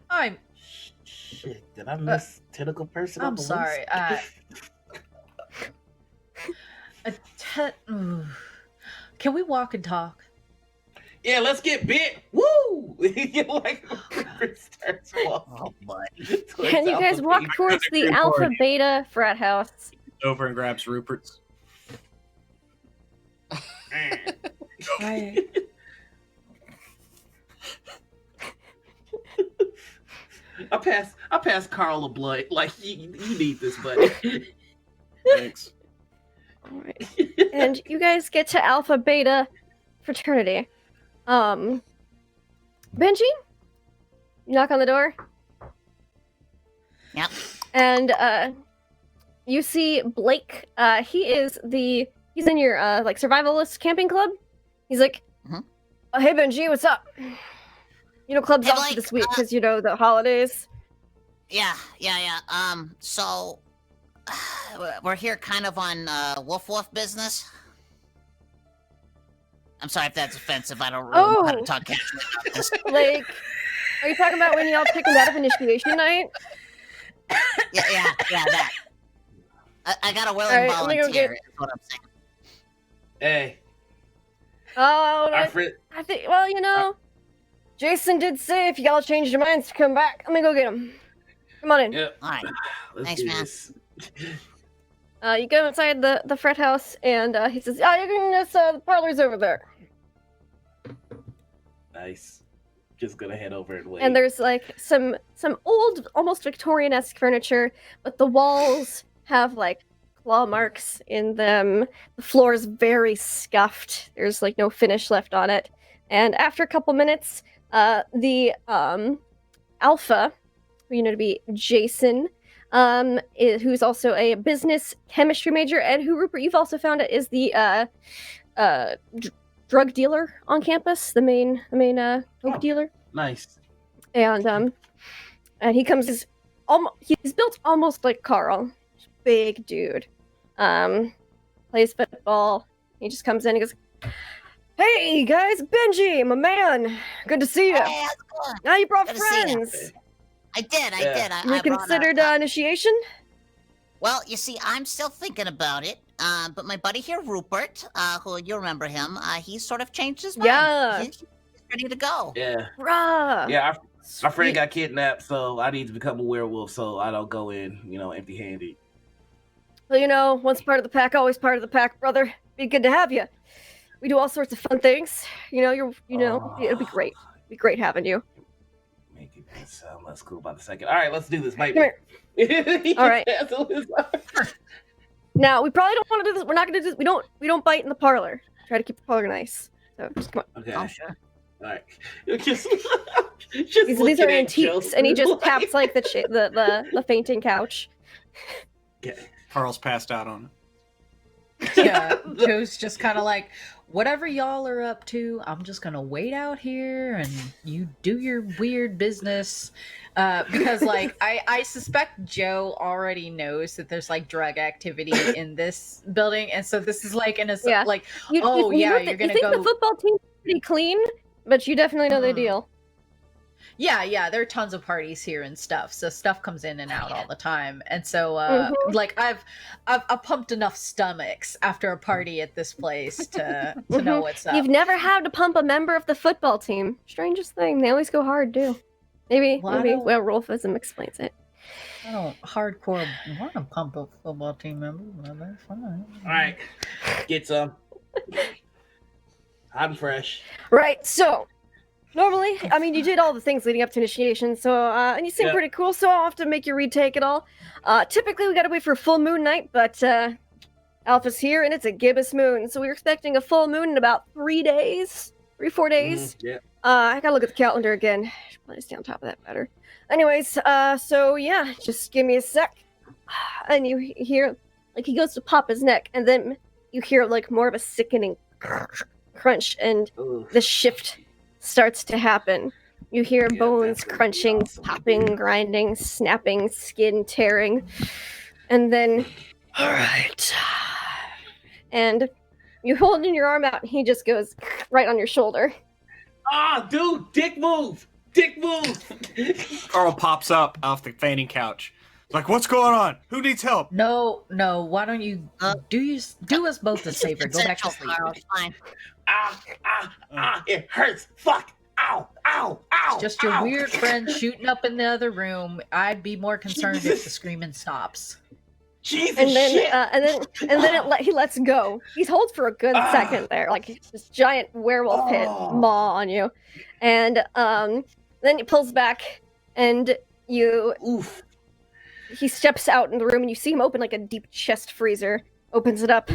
I'm Shit, did I miss tentacle person? on I'm the sorry. list? Ooh. Can we walk and talk? Yeah, let's get bit. Woo! Like Rupert starts walking. Oh boy. towards Can you guys Alpha walk Beta. towards the Good Alpha morning. Beta frat house? Over and grabs Rupert's. I pass Carl a blunt. Like you need this, buddy. Thanks. Alright. And you guys get to Alpha Beta fraternity. Benji? You knock on the door? Yep. And you see Blake. He's in your like survivalist camping club. He's like, Mhm. oh, hey Benji, what's up? You know, club's Hey, off Blake, this week because you know the holidays. Yeah. So we're here kind of on Wolf business. I'm sorry if that's offensive. I don't really know how to Oh. talk casually about this. Like, are you talking about when y'all picked him out of initiation night? Yeah, that. I got a willing Alright, let me go volunteer, get- is what I'm saying. Hey, Oh, our friend. I think. Well, you know, Jason did say if y'all changed your minds to come back, let me go get him. Come on in. Yeah, All right. let's Thanks, do man. this. You go inside the frat house, and he says, "Oh, you can just the parlor's over there." Nice. Just gonna head over and wait. And there's like some old, almost Victorian-esque furniture, but the walls have like claw marks in them. The floor is very scuffed. There's like no finish left on it. And after a couple minutes, the Alpha, who you know to be Jason, who's also a business chemistry major, and who Rupert, you've also found it is the drug dealer on campus, the main dope dealer. Nice. And he comes he's built almost like Carl, big dude. Plays football. He just comes in. He goes, "Hey guys, Benji, my man, good to see you. Hey, how's it going? Now you brought Good to see ya. friends. I did. Yeah. You I brought considered initiation? Well, you see, I'm still thinking about it. But my buddy here, Rupert, who you remember him, he's sort of changed his mind. Yeah. He's ready to go. Yeah. Rah. Yeah, our friend Sweet. got kidnapped, so I need to become a werewolf so I don't go in, empty-handed. Well, you know, once part of the pack, always part of the pack, brother. Be good to have you. We do all sorts of fun things. It'll be great. It'll be great having you. Make it sound less cool about the second. All right, let's do this, baby. Come here. All right. right. Now, we probably don't want to do this. We're not going to do this. We don't bite in the parlor. Try to keep the parlor nice. So just come on. Okay. Oh, sure. All right. Just These looking are at antiques, Joe. and he just taps like the fainting couch. Okay. Carl's passed out on it. Yeah, Joe's just kind of like, whatever y'all are up to, I'm just gonna wait out here and you do your weird business. Because like I suspect Joe already knows that there's like drug activity in this building, and so this is like Yeah. like You, Oh, you yeah, know you're you gonna think go- the football team's pretty clean, but you definitely know the deal. yeah, there are tons of parties here and stuff, so stuff comes in and out all the time, and so Mhm. like I've pumped enough stomachs after a party at this place to know what's up. You've never had to pump a member of the football team. Strangest thing. They always go hard, too. Maybe Well, I don't- Rolfism explains it. I don't hardcore want to pump a football team member, but that's fine. All right, get some. I'm fresh. Right, so normally, I mean, you did all the things leading up to initiation, so and you seem pretty cool, so I'll have to make you retake it all. Typically, we gotta wait for a full moon night, but Alpha's here, and it's a gibbous moon, so we're expecting a full moon in about 3 days, 4 days. Yeah. I gotta look at the calendar again. Should probably stay on top of that better. Anyways, so yeah, just give me a sec. And you hear, like, he goes to pop his neck, and then you hear, like, more of a sickening crunch, and the shift starts to happen. You hear bones crunching, popping, grinding, snapping, skin tearing, and then, alright. And you hold in your arm out, and he just goes right on your shoulder. Ah, dude, dick move! Dick move! Carl pops up off the fainting couch. Like, what's going on? Who needs help? No, why don't you do us both a favor? Go back to sleep. Fine. It hurts. Fuck. Ow, ow, ow. It's just your weird friend shooting up in the other room. I'd be more concerned if the screaming stops. Jesus and then, shit. and then he lets go. He holds for a good second there, like this giant werewolf hit maw on you, and then he pulls back, and Oof. He steps out in the room, and you see him open like a deep chest freezer, opens it up,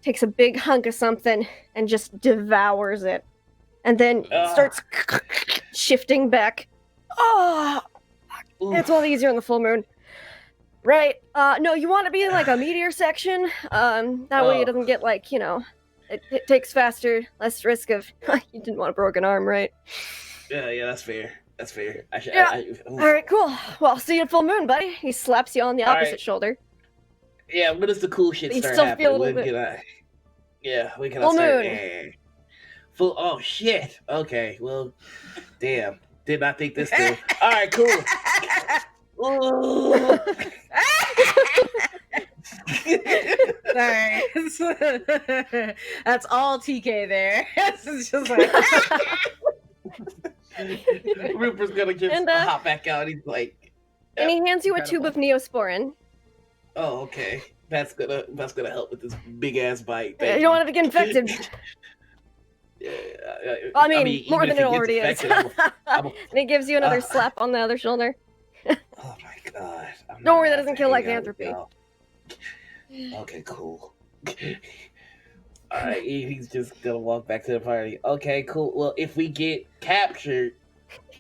takes a big hunk of something, and just devours it, and then starts shifting back. It's all easier in the full moon. Right. No, you want to be in, like, a meteor section. That way it doesn't get, like, you know, it takes faster, less risk of... You didn't want a broken arm, right? Yeah, that's fair. That's fair. Alright, cool. Well, I'll see you at full moon, buddy. He slaps you on the opposite shoulder. Yeah, when does the cool shit You start still happening? feel a little When bit- can I... Yeah, when can Full I start... moon. Yeah. Full... Oh, shit. Okay, well, damn. Did not think this through. Alright, cool. Ooh. Sorry. That's all TK there. It's just like... Rupert's gonna just hop back out. He's like... And he hands you a tube of Neosporin. Oh, okay. That's gonna help with this big ass bite. You don't want it to get infected. I mean, more than it already is. And he gives you another slap on the other shoulder. Oh my god. Don't worry, that doesn't kill lycanthropy. Okay, cool. Alright, he's just gonna walk back to the party. Okay, cool. Well, if we get captured,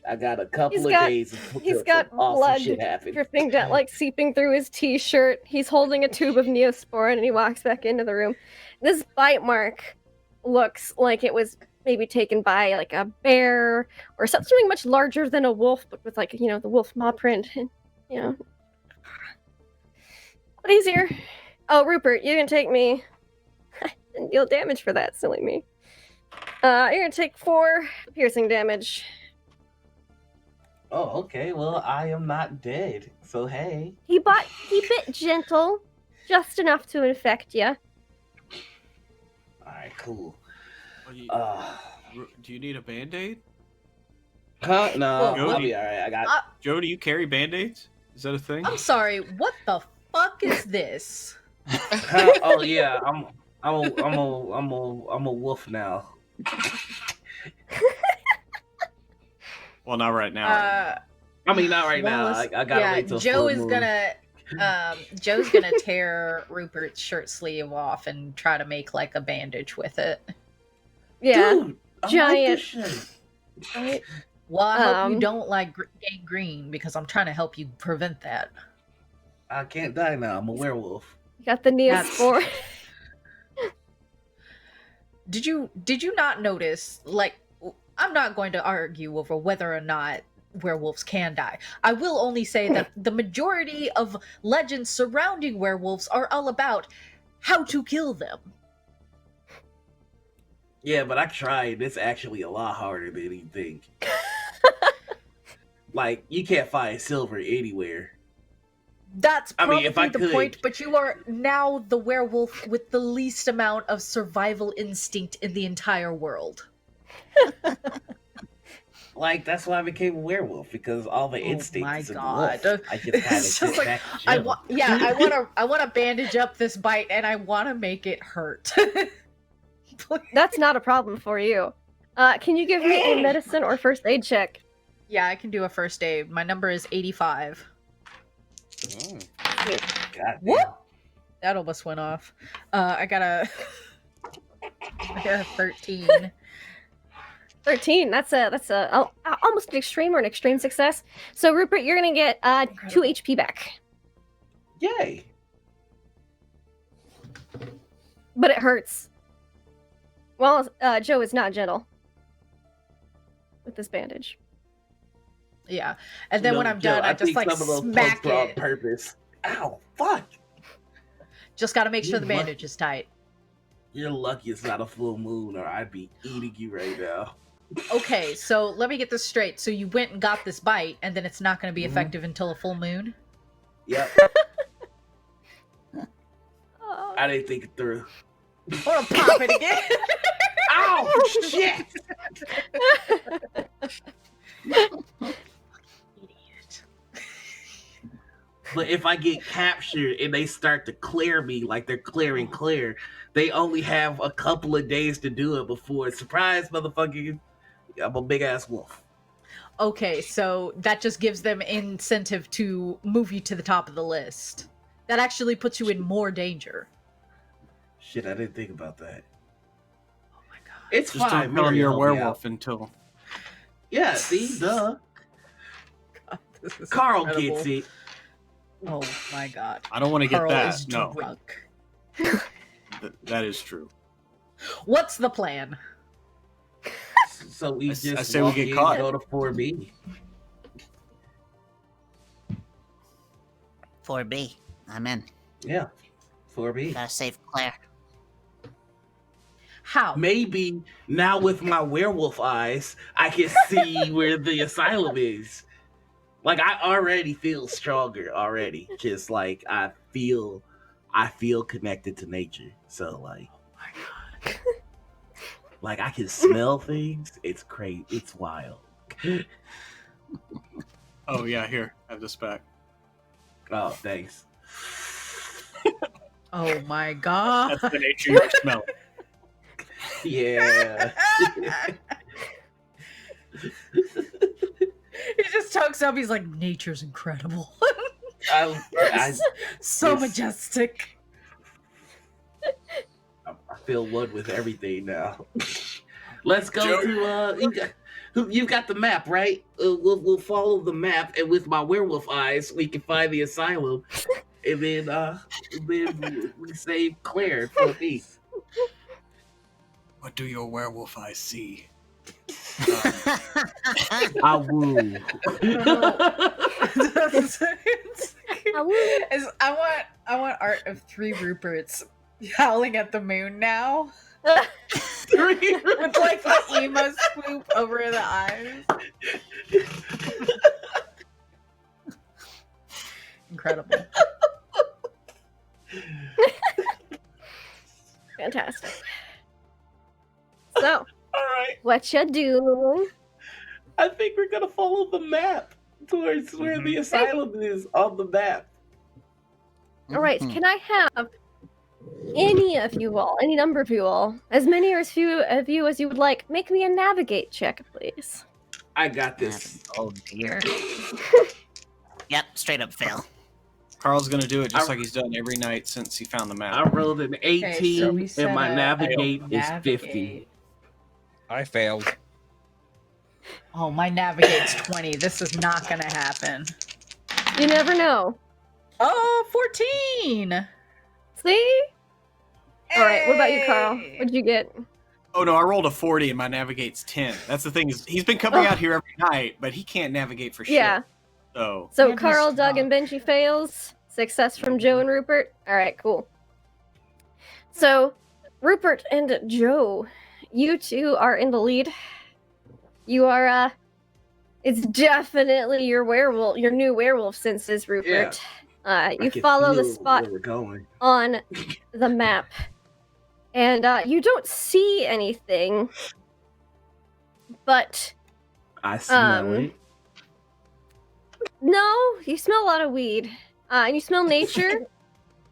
I got a couple of days. He's got blood dripping down, like seeping through his t-shirt. He's holding a tube of Neosporin, and he walks back into the room. This bite mark looks like it was maybe taken by like a bear or something much larger than a wolf, but with, like, you know, the wolf maw print. And, you know, but easier. Oh, Rupert, you can take me. Didn't deal damage for that, silly me. You're gonna take 4 piercing damage. Oh, okay. Well, I am not dead, so hey. He bit gentle, just enough to infect you. Alright, cool. Do you need a band-aid? Huh? No, Joe, I'll be alright. I got... Joe, do you carry band-aids? Is that a thing? I'm sorry, what the fuck is this? Oh yeah, I'm a wolf now. Well, not right now. I mean, not right now. I gotta wait till Joe full is moon. Joe's gonna tear Rupert's shirt sleeve off and try to make like a bandage with it. Yeah, Dude, giant. Right? Well, I hope you don't like gangrene because I'm trying to help you prevent that. I can't die now. I'm a werewolf. You got the Neosporin. Did you not notice? Like, I'm not going to argue over whether or not werewolves can die. I will only say that the majority of legends surrounding werewolves are all about how to kill them. Yeah, but I tried. It's actually a lot harder than you think. Like, you can't find silver anywhere. That's probably if I the could. point, but you are now the werewolf with the least amount of survival instinct in the entire world. Like, that's why I became a werewolf, because all the Oh instincts my is a God. wolf. I just had to It's get just like, back to chill. I want to bandage up this bite, and I want to make it hurt. That's not a problem for you. Can you give me a medicine or first aid check? Yeah, I can do a first aid. My number is 85. God What? damn. That almost went off. I got a 13. 13. That's almost an extreme or an extreme success. So Rupert, you're gonna get 2 HP back, Yay. but it hurts. Well, Joe is not gentle with this bandage. Yeah, and then when No, I'm done, Joe, I just think like some of those smack pokes were on it. purpose. Ow, fuck. Just got to make sure the You lucky. bandage is tight. You're lucky it's not a full moon, or I'd be eating you right now. Okay, so let me get this straight. So you went and got this bite, and then it's not going to be Mhm. effective until a full moon? Yep, Oh. I didn't think it through. Or pop it again? Ow, shit! Idiot. But if I get captured and they start to clear me like they're clearing Claire, they only have a couple of days to do it before surprise, motherfucker. I'm a big ass wolf. Okay, so that just gives them incentive to move you to the top of the list. That actually puts you in more danger. Shit, I didn't think about that. Oh my god. It's Just fine. don't tell him Mary you're a helped me werewolf out. until. Yeah, see, duh. God, this is Carl incredible. gets it. Oh my god. I don't want to get Carl that. is No, drunk. that is true. What's the plan? So we I just say we walk get in, caught. go to 4B. 4B. I'm in. Yeah, 4B. Gotta save Claire. How? Maybe now with my werewolf eyes, I can see where the asylum is. Like, I already feel stronger already. Just like I feel connected to nature. So like, oh my god, like I can smell things. It's crazy. It's wild. Oh yeah, here, have this back. Oh, thanks. Oh my god. That's the nature you're smelling. Yeah. He just tucks up. He's like, nature's incredible. I So it's- majestic. I feel one with everything now. Let's go Joe- to you've got the map, right? We'll follow the map, and with my werewolf eyes, we can find the asylum, and then we save Claire for me. What do your werewolf eyes see? I woo. Is- I want art of 3 Ruperts howling at the moon now. With like the emo swoop over the eyes. Incredible. Fantastic. So, All right, what you do? I think we're gonna follow the map towards where the asylum is on the map. All right, can I have any of you all, any number of you all, as many or as few of you as you would like, make me a navigate check, please. I got this. Oh dear. Yep, straight up fail. Carl's gonna do it just I- like he's done every night since he found the I map. rolled an 18, so we set and my a- navigate is Navigate. 50. I failed. Oh, my navigate's 20. This is not gonna happen. You never know. Oh, 14! See? All right, what about you, Carl? Hey! What'd you get? Oh no, I rolled a 40 and my navigate's 10. That's the thing is he's been coming Oh. out here every night, but he can't navigate for shit. Yeah. So So Yeah, Carl, just Doug, and Benji fails. Success from Joe and Rupert. All right, cool. So, Rupert and Joe, you two are in the lead. You are, it's definitely your werewolf, your new werewolf senses, Rupert. I You can follow the feel spot where we're going. on the map, and you don't see anything, but I smell it. No, you smell a lot of weed. And you smell nature.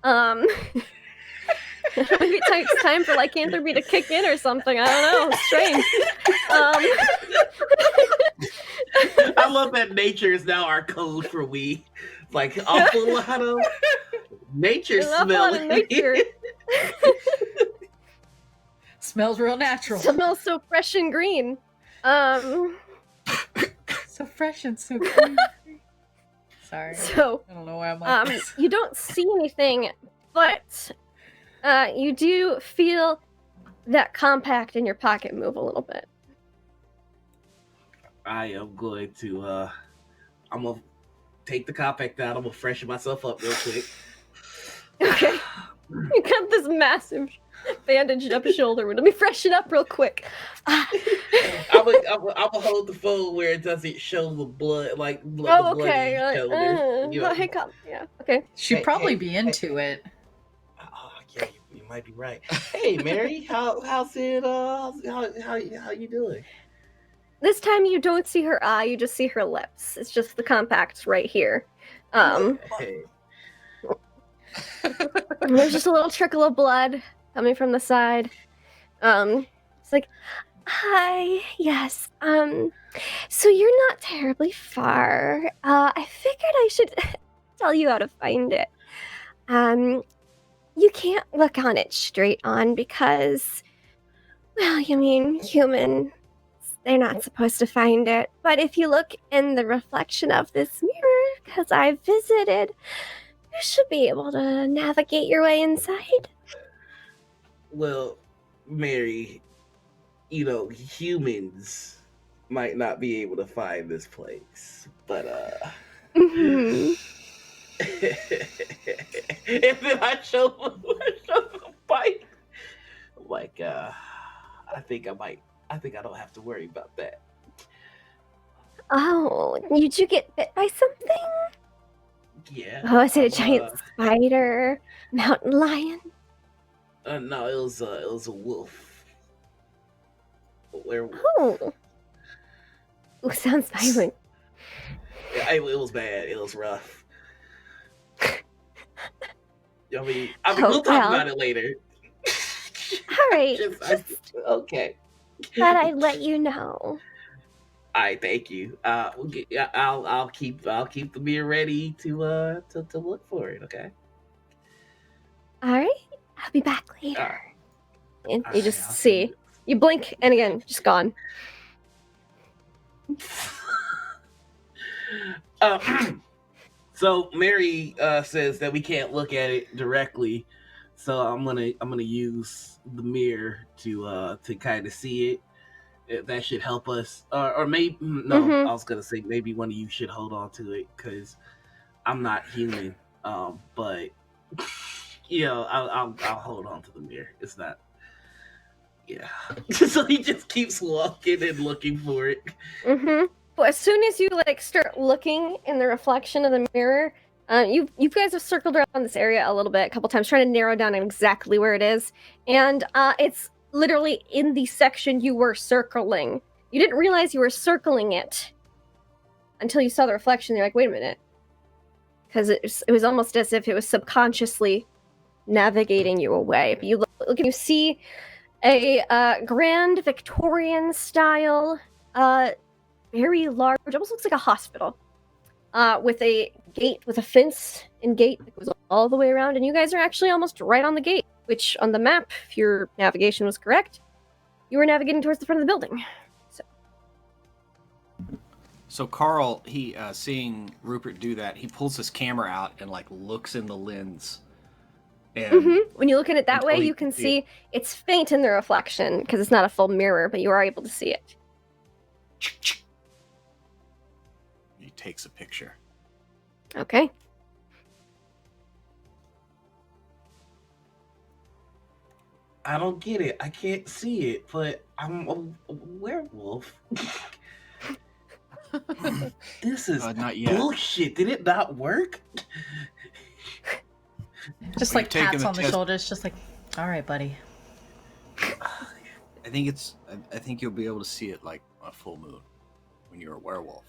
Maybe it takes time for lycanthropy to kick in or something. I don't know. It's strange. I love that nature is now our code for weed. Like a whole lot of nature smell. Nature. Smells real natural. Smells so fresh and green. So fresh and so green. Sorry. So I don't know why I'm like this. you don't see anything, but you do feel that compact in your pocket move a little bit. I am going to I'm gonna take the compact out. I'm gonna freshen myself up real quick. Okay. You got this massive bandaged up shoulder. Let me freshen up real quick. I'm gonna hold the phone where it doesn't show the blood, like the okay. bloody shoulder. You know? Hiccup. Yeah. Okay. She'd probably be into it. Oh, yeah, you might be right. Hey, Mary, how's it? How you doing? This time you don't see her eye. You just see her lips. It's just the compacts right here. Hey. There's just a little trickle of blood coming from the side. It's like, hi, yes. So you're not terribly far. I figured I should tell you how to find it. You can't look on it straight on because, well, you mean humans, they're not supposed to find it. But if you look in the reflection of this mirror, because I've visited, you should be able to navigate your way inside. Well, Mary, humans might not be able to find this place, but Mhm. and then I show them the bike. I'm like, I think I don't have to worry about that. Oh, did you get bit by something? Yeah. Oh, is it a giant spider? Mountain lion? No, it was a wolf. A werewolf. Oh. Ooh, sounds violent. Yeah, it was bad. It was rough. I mean, we'll talk about it later. All right. Okay. Thought I'd let you know. I thank you. I'll keep the mirror ready to look for it. Okay. All right. I'll be back later. All right. And All you right, just I'll see. You blink, and again, just gone. So Mary says that we can't look at it directly, so I'm gonna use the mirror to kind of see it. That should help us, or maybe no. Mhm. I was gonna say maybe one of you should hold on to it because I'm not human. But I'll hold on to the mirror. It's not. Yeah. So he just keeps walking and looking for it. Mm-hmm. Well, as soon as you start looking in the reflection of the mirror, you guys have circled around this area a little bit, a couple times, trying to narrow down exactly where it is, and it's literally in the section you were circling. You didn't realize you were circling it until you saw the reflection. You're like, wait a minute, because it was almost as if it was subconsciously navigating you away. But you look and you see a grand Victorian style, very large, almost looks like a hospital, with a gate, with a fence and gate that goes all the way around, and you guys are actually almost right on the gate, which on the map, if your navigation was correct, you were navigating towards the front of the building. So Carl, he seeing Rupert do that, he pulls his camera out and looks in the lens. And when you look at it that way, until you can see it's faint in the reflection because it's not a full mirror, but you are able to see it. He takes a picture. Okay. I don't get it. I can't see it, but I'm a werewolf. This is not yet. bullshit. Did it not work? Just We've taken pats the on the test. shoulders, just all right, buddy. I think you'll be able to see it like a full moon when you're a werewolf.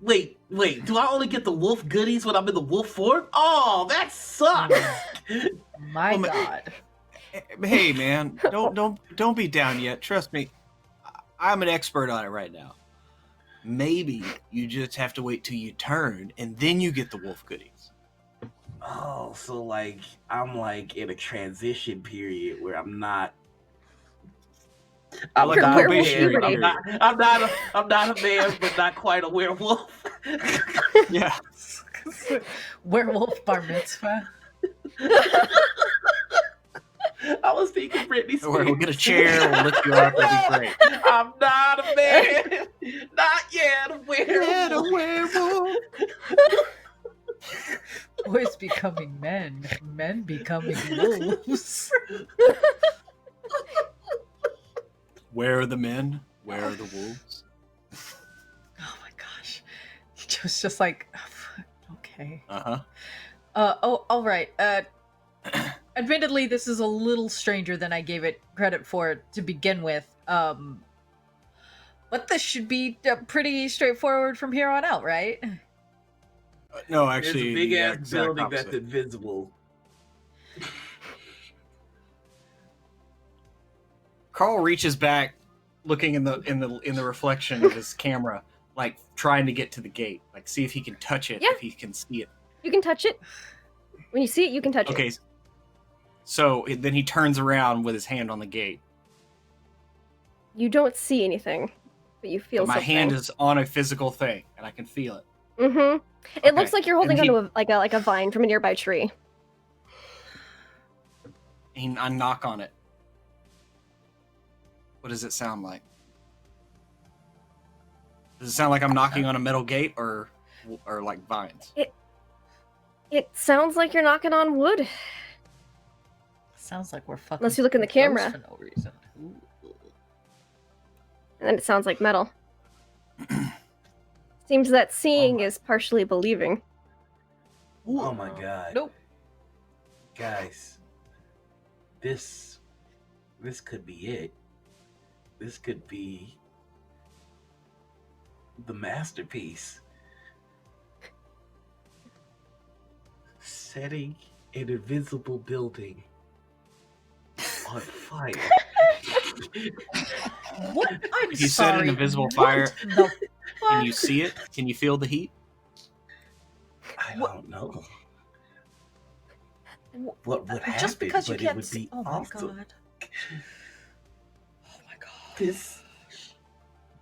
Wait, do I only get the wolf goodies when I'm in the wolf form? Oh, that sucks! My God. Hey, man, don't be down yet. Trust me, I'm an expert on it right now. Maybe you just have to wait till you turn, and then you get the wolf goodies. Oh, so like I'm like in a transition period where I'm not. I'm Like not a a man. probationary I'm period. not a man, but not quite a werewolf. Yeah. Werewolf bar mitzvah. I was thinking Britney Spears. We'll get a chair, we'll lift you up, it'll be great. I'm not a man, not yet a werewolf. Boys becoming men, men becoming wolves. Where are the men? Where are the wolves? Oh my gosh. It was just like, oh, fuck, okay. Uh-huh. All right. Admittedly, this is a little stranger than I gave it credit for to begin with. But this should be pretty straightforward from here on out, right? No, There's actually, a big the ass exact building opposite. that's invisible. Carl reaches back, looking in the reflection of his camera, like trying to get to the gate, like see if he can touch it, Yeah. if he can see it. You can touch it. When you see it, you can touch Okay, it. so then he turns around with his hand on the gate. You don't see anything, but you feel But my something. hand is on a physical thing, and I can feel it. Mm-hmm. It Okay, looks like you're holding and onto a vine from a nearby tree. I knock on it. What does it sound like? Does it sound like I'm knocking on a metal gate or like vines? It sounds like you're knocking on wood. Sounds like we're fucking. Unless you look in the those camera. for no reason. And then it sounds like metal. Seems that seeing is partially believing. Oh my god. Nope. Guys, this could be it. This could be the masterpiece. Setting an invisible building on fire. What? I'm If you sorry. set an invisible what fire, the Can you fuck? see it? Can you feel the heat? I don't know. What would happen? Just because you but can't it would see. be Oh my awesome. god. Oh my god.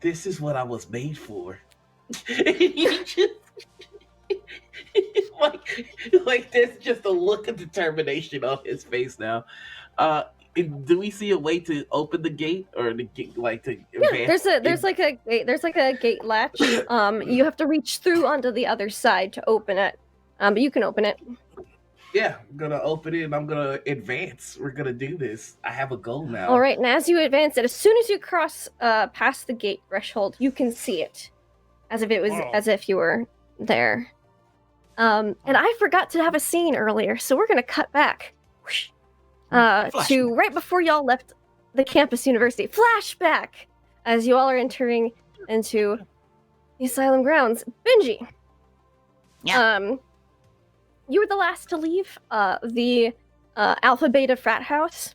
This is what I was made for. You just like there's just a look of determination on his face now. Do we see a way to open the gate or to get like to Yeah, there's like a gate latch. You have to reach through onto the other side to open it. But you can open it. Yeah, I'm gonna open it and I'm gonna advance. We're gonna do this. I have a goal now. All right, and as you advance it, as soon as you cross past the gate threshold, you can see it, as if you were there. And I forgot to have a scene earlier, so we're gonna cut back whoosh, to right before y'all left the campus university. Flashback as you all are entering into the asylum grounds. Benji. Yeah. You were the last to leave the Alpha Beta frat house.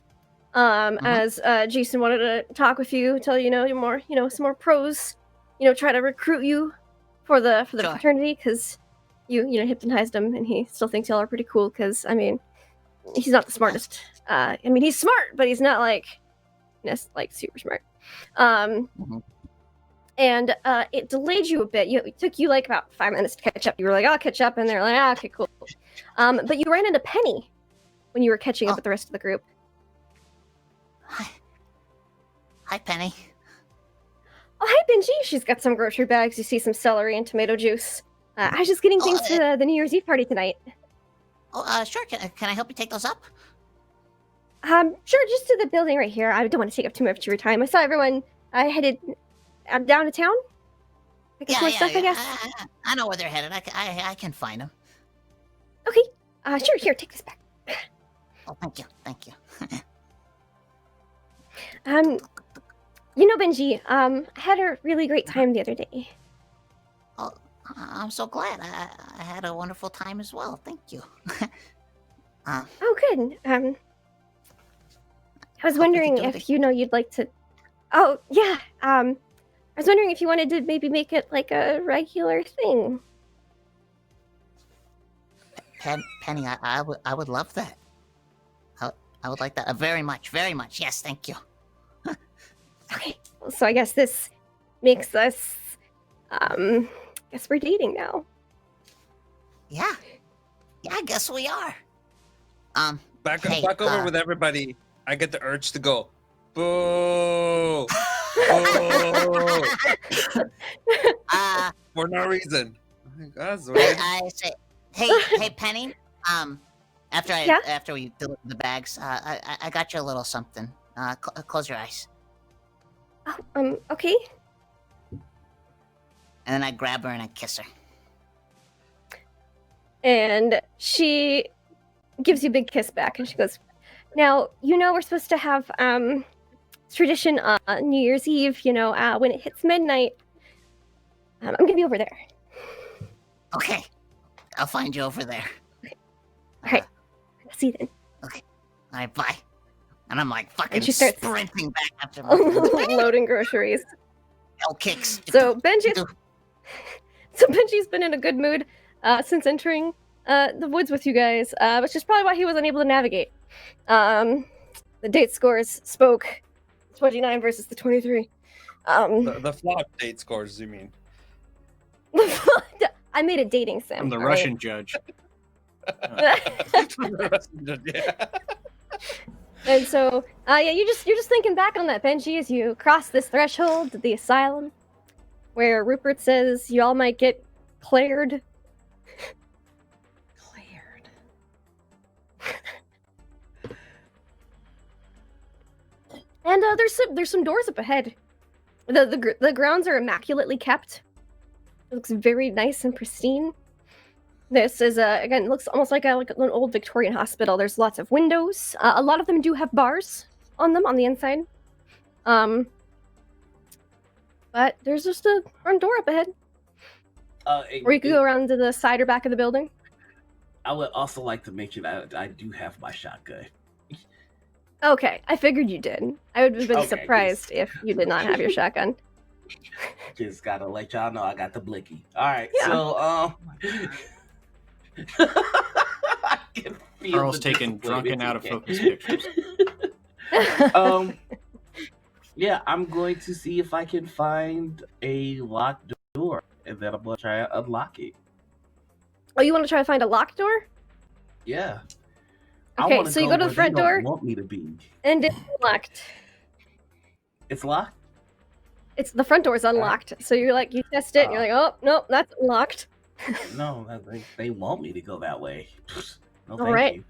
As Jason wanted to talk with you, tell you more, some more pros, try to recruit you for the Sure. fraternity because you hypnotized him and he still thinks y'all are pretty cool. Because he's not the smartest. He's smart, but he's not like super smart. And it delayed you a bit. It took you like about 5 minutes to catch up. You were like, I'll catch up, and they're like, okay, cool. But you ran into Penny when you were catching up with the rest of the group. Hi, Penny. Oh, hi, Benji. She's got some grocery bags. You see some celery and tomato juice. I was just getting things for the New Year's Eve party tonight. Oh, sure. Can I help you take those up? Sure, just to the building right here. I don't want to take up too much of your time. I saw everyone headed down to town. More stuff, I guess. I know where they're headed. I can find them. Okay. Sure. Here, take this back. Oh, thank you. You know, Benji, I had a really great time the other day. Oh, I'm so glad. I had a wonderful time as well. Thank you. Oh, good. I was Hope we could wondering do it if you'd like to. Oh, yeah. I was wondering if you wanted to maybe make it like a regular thing. Penny, I would love that. I would like that very much, very much. Yes, thank you. Okay. So I guess this makes us. Guess we're dating now. Yeah, I guess we are. Back Hey, over with everybody. I get the urge to go. Boo! Boo! For no reason. Oh my God, Zoe. I say, hey, Penny. After we deliver the bags, I got you a little something. Close your eyes. Oh, okay. And then I grab her and I kiss her. And she gives you a big kiss back, and she goes, "Now, we're supposed to have tradition on New Year's Eve, when it hits midnight. I'm gonna be over there." Okay. I'll find you over there. All right. See you then. Okay. All right, bye. And I'm like fucking And she starts sprinting back after my loading groceries. L kicks. So Benji's been in a good mood since entering the woods with you guys, which is probably why he was unable to navigate. The date scores spoke 29 versus the 23. The flop date scores, you mean? I made a dating sim. I'm the all Russian right? judge. Yeah. And so, you're just thinking back on that, Benji, as you cross this threshold to the asylum, where Rupert says you all might get cleared. Cleared. And there's some doors up ahead. The grounds are immaculately kept. It looks very nice and pristine. This is again, it looks almost like an old Victorian hospital. There's lots of windows. A lot of them do have bars on them on the inside. But there's just a front door up ahead. Or you could go around to the side or back of the building. I would also like to mention that I do have my shotgun. Okay, I figured you did. I would have been Okay, surprised if you did not have your shotgun. Just gotta let y'all know I got the blicky. All right, Yeah. so I can feel Carl's the taking drunken, disappointment. out of focus pictures. Yeah, I'm going to see if I can find a locked door, and then I'm gonna try to unlock it. Oh, you want to try to find a locked door? Yeah. Okay, so you go to the where they front don't door, Want me to be? and it's locked. It's locked. It's the front door is unlocked. So you test it, and you're like, oh nope, that's unlocked. No, they want me to go that way. No, All thank right. you.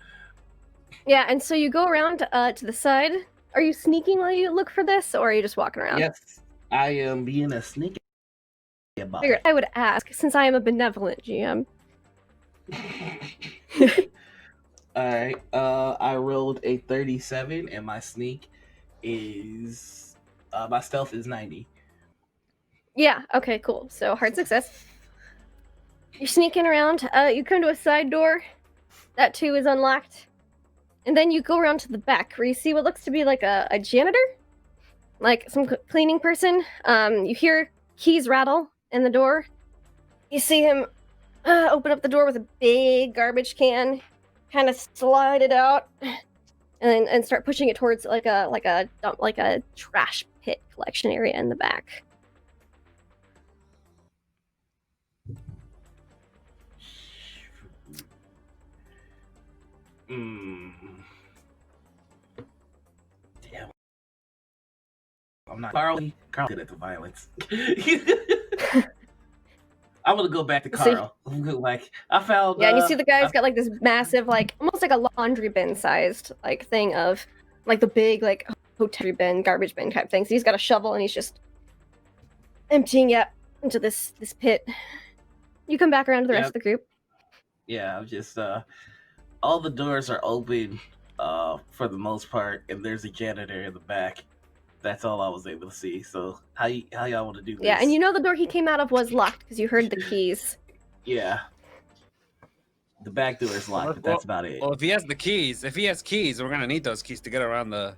Yeah, and so you go around to the side. Are you sneaking while you look for this, or are you just walking around? Yes, I am being a sneaky about Figured it. I would ask, since I am a benevolent GM. Alright, I rolled a 37 and my sneak is my stealth is 90. Yeah, okay, cool. So hard success. You're sneaking around, you come to a side door. That too is unlocked. And then you go around to the back where you see what looks to be like a janitor. Like some cleaning person. You hear keys rattle in the door. You see him open up the door with a big garbage can, kind of slide it out, and start pushing it towards like a trash pit collection area in the back. Damn. I'm not Carl good at the violence. I'm gonna go back to Carl. Like I found. Yeah, and you see the guy's got like this massive, like almost like a laundry bin sized like thing of like the big like hotel bin, garbage bin type thing. So he's got a shovel and he's just emptying it into this pit. You come back around to the rest of the group. Yeah, I'm just all the doors are open for the most part, and there's a janitor in the back. That's all I was able to see. So how y'all want to do this? Yeah, and you know the door he came out of was locked because you heard the keys. Yeah. The back door is locked, but that's about it. Well, if he has keys, we're gonna need those keys to get around the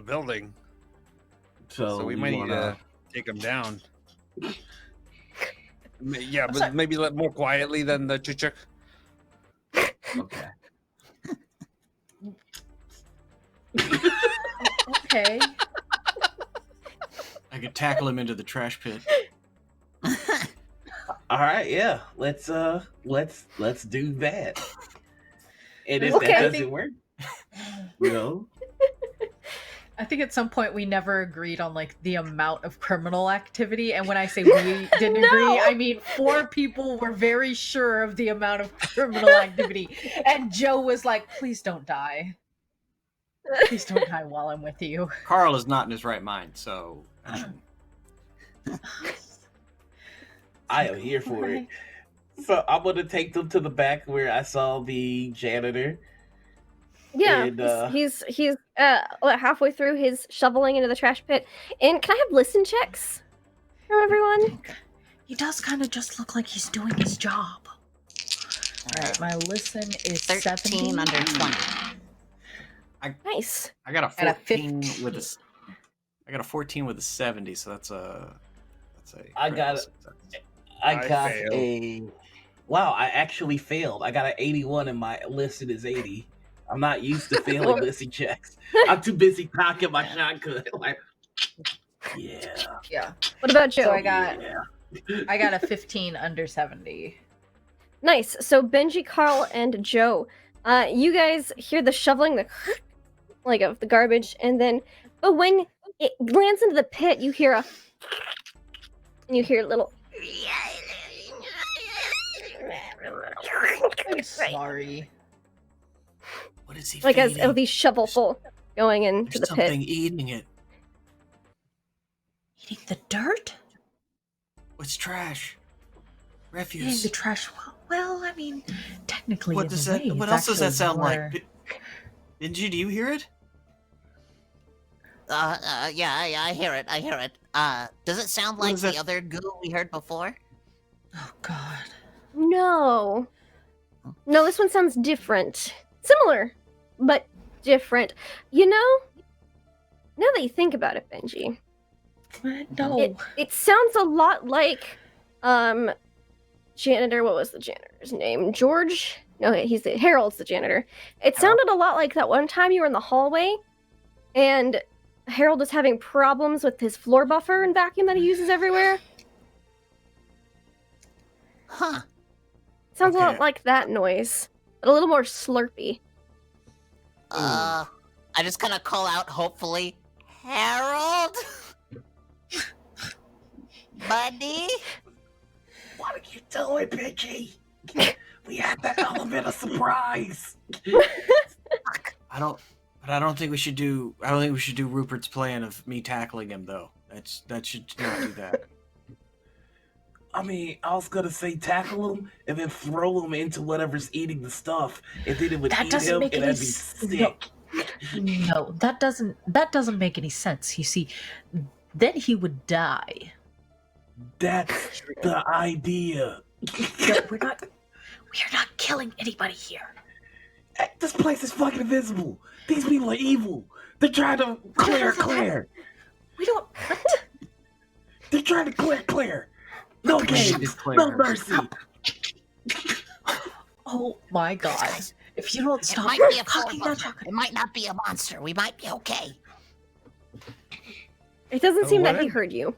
building. So we might need to take him down. Yeah, but maybe more quietly than the chuchuk. Okay. Okay. I could tackle him into the trash pit. All right, yeah. Let's do that. And if Okay. that doesn't work, I think at some point we never agreed on like the amount of criminal activity, and when I say we didn't agree, I mean 4 people were very sure of the amount of criminal activity, and Joe was like, "Please don't die. Please don't die while I'm with you." Carl is not in his right mind, so. I am here for it. So I'm gonna take them to the back where I saw the janitor. Yeah, And, he's halfway through his shoveling into the trash pit. And can I have listen checks from everyone? He does kind of just look like he's doing his job. All right, my listen is 13 70. under 20. Nice. I got a And a 14 15. with a. I got a 14 with a 70, so that's a. I got a. Wow, I actually failed. I got an 81 and my listen is 80. I'm not used to failing listen checks. I'm too busy cocking my shotgun. Like, Yeah. What about Joe? So I got a 15 under 70. Nice. So Benji, Carl, and Joe, you guys hear the shoveling, the like of the garbage, and then, but when it lands into the pit, you hear a, and you hear a little. I'm sorry. What is he Like as feeding? these shovelful going into There's the pit. something eating it. Eating the dirt? What's trash? Eating Refuse. the trash. Well, I mean, technically, What in does a that? way, What it's else does that actually sound more- like? Benji, do you hear it? Yeah, I hear it. I hear it. Does it sound What like is the that? other goo we heard before? Oh God. No. No, this one sounds different. Similar, but different. You know, now that you think about it, Benji, No. it sounds a lot like, janitor, what was the janitor's name? George? No, Harold's the janitor. It sounded a lot like that one time you were in the hallway, and Harold was having problems with his floor buffer and vacuum that he uses everywhere. Huh. Sounds a Okay. lot like that noise, but a little more slurpy. I just kind of call out, hopefully, Harold? Buddy? what are you doing, Benji? We had that element of surprise. I don't think we should do. I don't think we should do Rupert's plan of me tackling him, though. That should not do that. I mean, I was gonna say tackle him and then throw him into whatever's eating the stuff, and then it would That eat doesn't him, make and any that'd be sense. sick. No, that doesn't make any sense. You see, then he would die. That's the idea. No, we're not killing anybody here. This place is fucking invisible. These people are evil. They're trying to clear. We don't. What? They're trying to clear. No Please games, clear. no mercy. Oh my God! Guys, If you don't It stop might be a cocking that monster. shotgun, It might not be a monster. We might be okay. It doesn't seem that what? he heard you.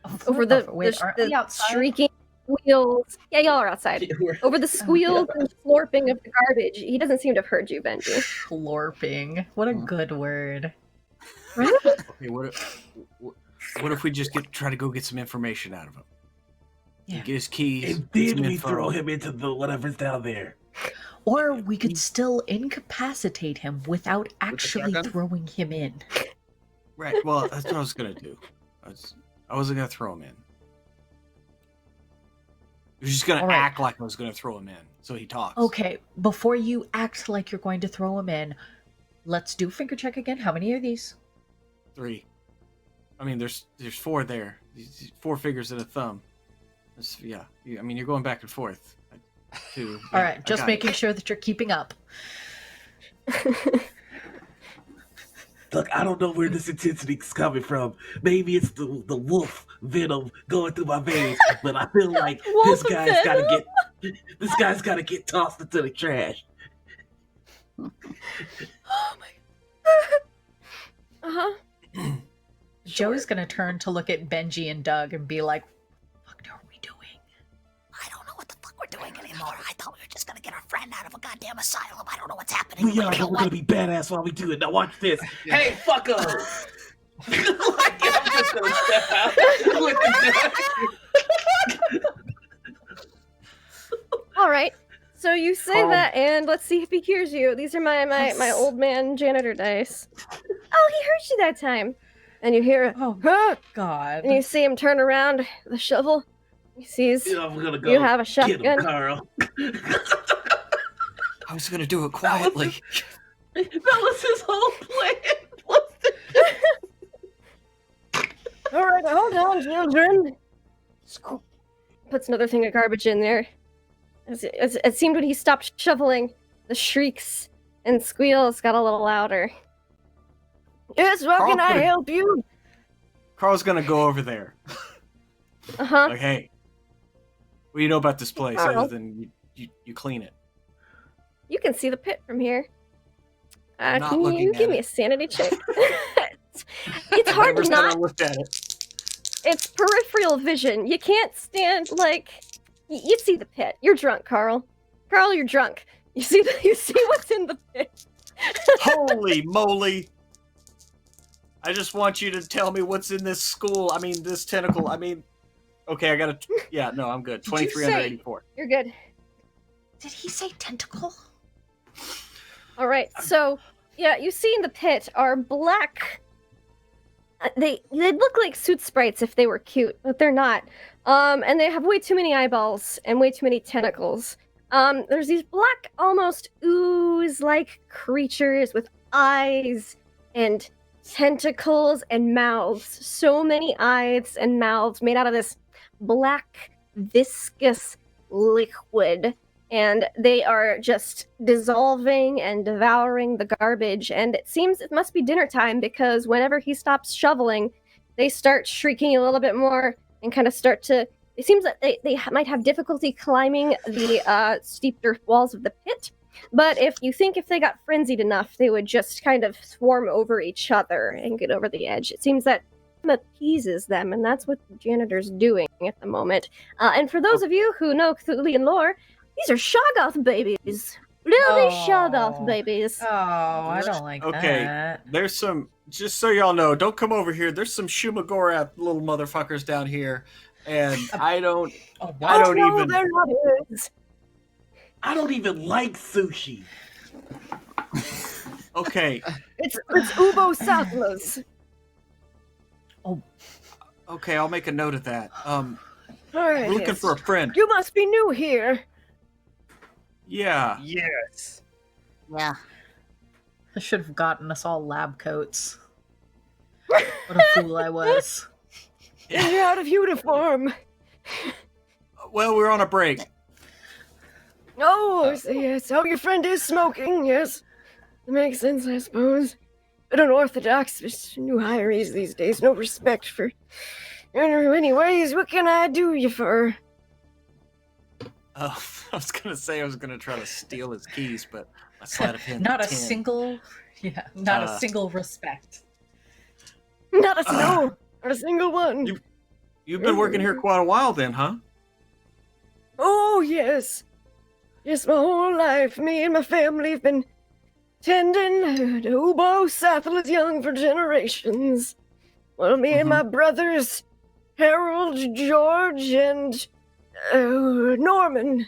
Oh, Over the, wait, aren't we the outside? shrieking squeals. Yeah, y'all are outside. Over the squeals and slurping of the garbage. He doesn't seem to have heard you, Benji. Slurping. What a good word. Okay, what if we just try to go get some information out of him? Yeah. Get his keys. And get then some we info. throw him into the whatever's down there. Or we could still incapacitate him without actually shotgun? throwing him in. Right. Well, that's what I was gonna do. I wasn't gonna throw him in. I was just gonna All right. act like I was gonna throw him in, so he talks. Okay, before you act like you're going to throw him in, let's do finger check again. How many are these? 3. I mean, there's 4 there. 4 fingers and a thumb. Yeah. I mean, you're going back and forth. 2. All right, just making sure that you're keeping up. Look, I don't know where this intensity's coming from. Maybe it's the wolf venom going through my veins, but I feel like this guy's got to get tossed into the trash. Oh my. Uh-huh. Joe's gonna turn to look at Benji and Doug and be like, "What are we doing? I don't know what the fuck we're doing anymore. I thought we were just gonna get our friend out of a goddamn asylum. I don't know what's happening. We are, but we're gonna be badass while we do it. Now watch this. Hey, fuck up! Like, I'm just gonna step out. Look at that. All right. So you say that, and let's see if he hears you. These are my old man janitor dice. Oh, he heard you that time. And you hear, God. And you see him turn around with a shovel. He sees I'm gonna go you have a get him, shotgun. Carl. I was gonna do it quietly. That was his whole plan. All right, hold on, children. Puts another thing of garbage in there. As it seemed when he stopped shoveling, the shrieks and squeals got a little louder. Yes, how can I help you? Carl's gonna go over there. Uh-huh. Like, hey, what do you know about this place other than you clean it? You can see the pit from here. Not Can looking you at give me it. a sanity check? It's hard Never to said I not. looked at it. It's peripheral vision. You can't stand like you see the pit. You're drunk, Carl. Carl, you're drunk. You see what's in the pit. Holy moly! I just want you to tell me what's in this school. I mean, this tentacle. I mean, okay, I gotta. Yeah, no, I'm good. 23 under 84. You're good. Did he say tentacle? All right. So, yeah, you see in the pit are black. They look like suit sprites if they were cute, but they're not. And they have way too many eyeballs and way too many tentacles. There's these black, almost ooze-like creatures with eyes and tentacles and mouths. So many eyes and mouths made out of this black, viscous liquid. And they are just dissolving and devouring the garbage. And it seems it must be dinner time because whenever he stops shoveling, they start shrieking a little bit more and kind of start to... It seems that they might have difficulty climbing the steep dirt walls of the pit. But if they got frenzied enough, they would just kind of swarm over each other and get over the edge. It seems that appeases them, and that's what the janitor's doing at the moment. And for those of you who know Cthulhu lore, these are Shoggoth babies. Little Shoggoth babies. Oh, I don't like that. There's some, just so y'all know, don't come over here. There's some Shumagorath little motherfuckers down here, and I don't even like sushi. Okay. It's Ubo Satlas. Oh. Okay, I'll make a note of that. All right. We're looking for a friend. You must be new here. Yeah. Yes. Yeah. I should have gotten us all lab coats. What a fool I was. You're out of uniform. Well, we're on a break. Oh, yes. Oh, your friend is smoking. Yes. That makes sense, I suppose. Bit unorthodox, but new hirees these days. No respect for... Anyways, what can I do you for? Oh, I was gonna say I was gonna try to steal his keys, but I sleight of hand. Not a 10. single respect. Not a single one. You've been working here quite a while then, huh? Oh, yes. Yes, my whole life. Me and my family have been tending to Ubo Sathel's young for generations. Well, me and my brothers, Harold, George, and Norman.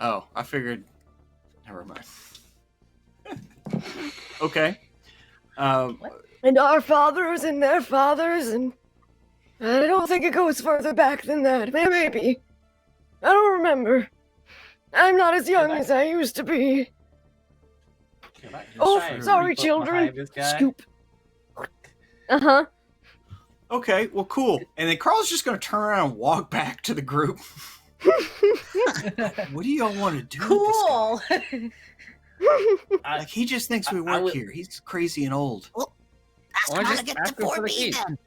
Oh, I figured. Never mind. Okay. And our fathers and their fathers, and I don't think it goes further back than that. Maybe. I don't remember. I'm not as young as I used to be. Can I Oh, try and sorry, creep up children. behind this guy? Scoop. Uh-huh. Okay, well, cool. And then Carl's just going to turn around and walk back to the group. What do y'all want to do? Cool. With this guy? Like, he just thinks we work here. He's crazy and old. Well, ask Why him how just to get ask to him for the 4B key? then.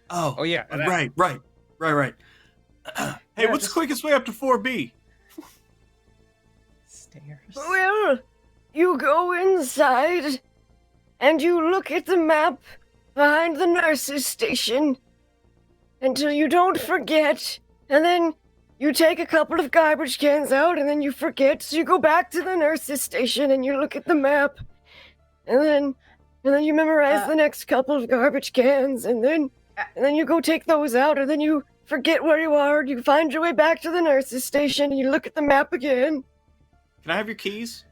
Oh, yeah. right. Hey, Yeah, what's the quickest way up to 4B? Stairs. Well, you go inside and you look at the map behind the nurse's station until you don't forget, and then you take a couple of garbage cans out and then you forget, so you go back to the nurse's station and you look at the map, and then you memorize the next couple of garbage cans, and then you go take those out, and then you forget where you are, and you find your way back to the nurse's station and you look at the map again. Can I have your keys?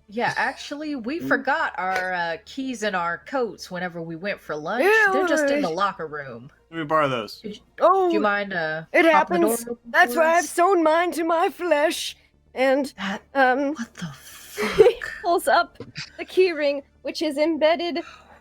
Yeah, actually, we forgot our keys in our coats whenever we went for lunch. Yeah, They're just in the alright. locker room. Let me borrow those. Oh, Do you mind it popping the happens. door open That's for why I've us? sewn mine to my flesh. And That what the he fuck? pulls up the key ring, which is embedded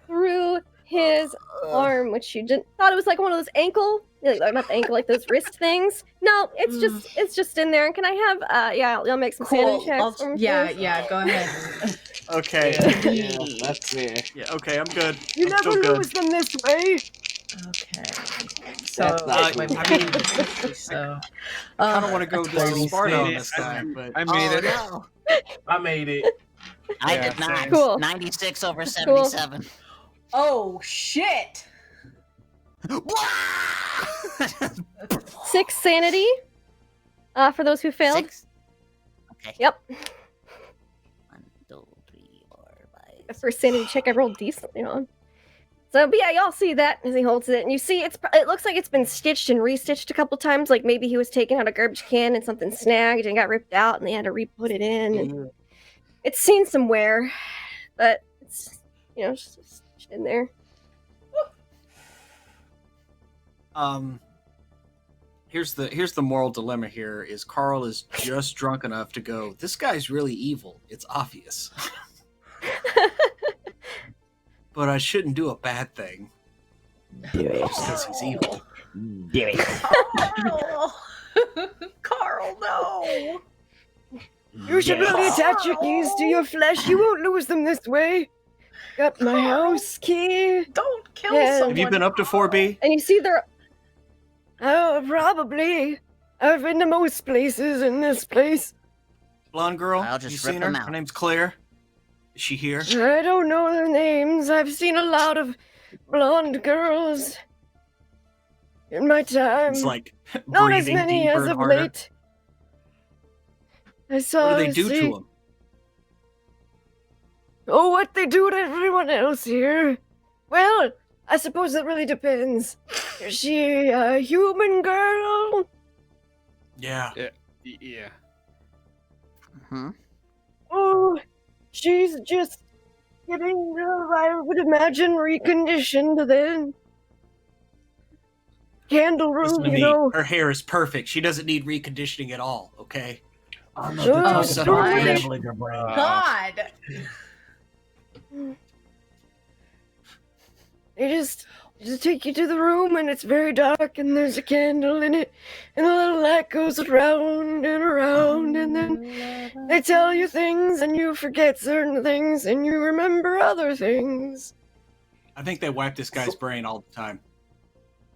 through his arm, which you didn't thought it was like one of those ankle, like not the ankle, like those wrist things. No, it's just in there. And can I have you'll make some sanity checks for me, please? Yeah, go ahead. Okay. Yeah, that's fair. Yeah, okay, I'm good. You I'm never still good. lose them this way. Okay. So That's not my good. so I don't want to go Totally to Sparta on stated. this guy, but I made it. No. I made it. I Yeah, did not. same. Cool. 96 over 77. Oh shit! 6 sanity. For those who failed. 6? Okay. Yep. 1, 2, 3, 4, 5. The first sanity check I rolled decently on. So, but yeah, y'all see that as he holds it, and you see it looks like it's been stitched and restitched a couple times. Like maybe he was taking out a garbage can and something snagged and got ripped out, and they had to re-put it in. And it's seen some wear, but it's just in there. Here's the moral dilemma here is Carl is just drunk enough to go, this guy's really evil. It's obvious. But I shouldn't do a bad thing. Just because he's evil. Carl! Carl, no! You should really attach your keys to your flesh. You won't lose them this way. Got my house key. Don't kill Yeah. someone. Have you been up to 4B? And you see there. Oh, probably. I've been to most places in this place. Blonde girl? I'll just you rip seen her? them out. Her name's Claire. Is she here? I don't know their names. I've seen a lot of blonde girls in my time. It's like Not as breathing many deeper as and of harder. late. I saw. What do they do to him? Oh, what they do to everyone else here? Well, I suppose it really depends. Is she a human girl? Yeah. Yeah. Hmm? Oh, she's just getting, I would imagine, reconditioned then. Candle room, Listen to you me. know. Her hair is perfect. She doesn't need reconditioning at all, okay? I'm Oh, not son the of a type bitch. of gambling your brain. God! They just take you to the room, and it's very dark, and there's a candle in it, and the little light goes around and around, and then they tell you things, and you forget certain things, and you remember other things. I think they wipe this guy's brain all the time.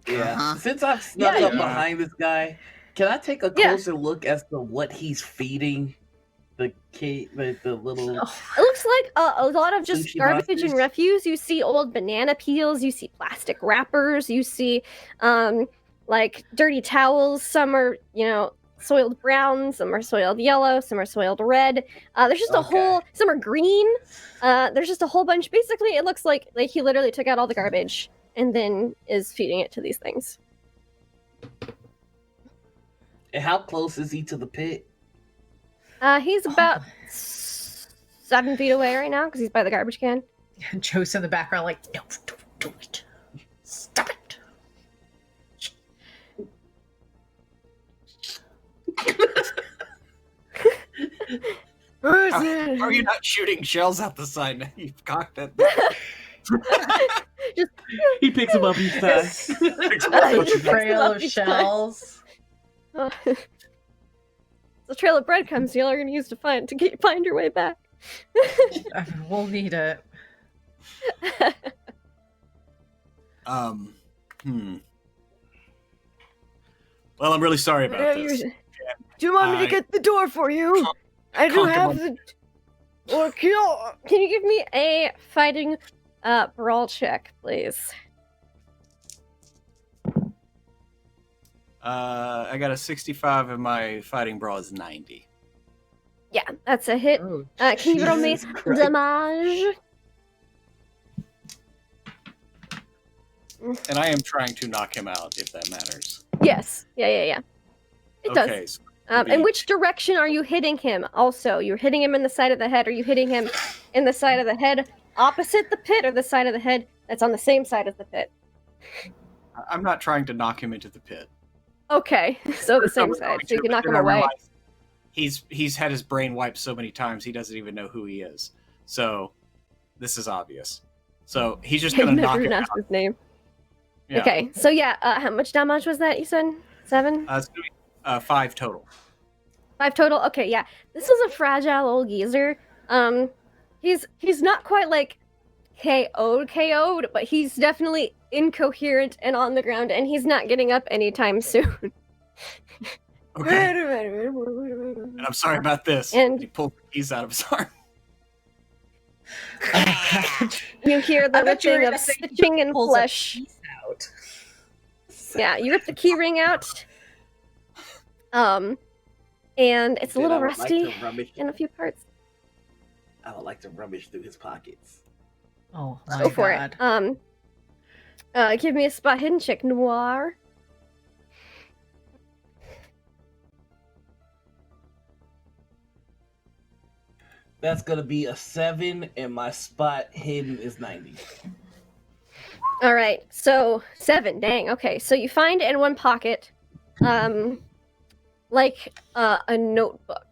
Yeah. Uh-huh. Since I've snuck Yeah, up yeah. behind this guy, can I take a Yeah. closer look as to what he's feeding the kid, the little? It looks like a lot of just Sushi garbage boxes? and refuse. You see old banana peels, you see plastic wrappers, you see like dirty towels. Some are, soiled brown, some are soiled yellow, some are soiled red. There's just a Okay. whole, some are green. There's just a whole bunch. Basically, it looks like he literally took out all the garbage and then is feeding it to these things. And how close is he to the pit? He's about 7 feet away right now because he's by the garbage can. Joe's in the background like, no, don't do it. Stop it. Who's How it? are you not shooting shells out the side now? You've cocked that. He picks him up each time. A trail of shells. The trail of breadcrumbs y'all are gonna use to find your way back. We'll need it. Well, I'm really sorry about this. Do you want me to get the door for you? I do have the. Or can you give me a fighting brawl check, please? I got a 65 and my fighting brawl is 90. Yeah, that's a hit. Oh, Can you roll me Jesus Christ. damage? And I am trying to knock him out, if that matters. Yes. Yeah. It does. Okay. So In which direction are you hitting him? Also, you're hitting him in the side of the head. Are you hitting him in the side of the head opposite the pit, or the side of the head that's on the same side as the pit? I'm not trying to knock him into the pit. Okay, so the same side, so you can knock him away. He's had his brain wiped so many times he doesn't even know who he is. So this is obvious. So he's just gonna knock him out. His name. Yeah. Okay, so yeah, how much damage was that? You said 7? It's gonna be 5 total. 5 total. Okay, yeah. This is a fragile old geezer. He's not quite like KO'd, but he's definitely incoherent and on the ground, and he's not getting up anytime soon. Okay. And I'm sorry about this. And- he pulled the keys out of his arm. You hear the I thought you were ripping gonna of say he stitching and pulls a flesh. piece out. Yeah, you rip the key ring out. And it's a Then little I would like rusty to rummage- in a few parts. I would like to rummage through his pockets. Oh Let's my go for god. it. Give me a spot hidden check, Noir. That's gonna be a 7, and my spot hidden is 90. All right, so 7. Dang. Okay, so you find in one pocket, like a notebook.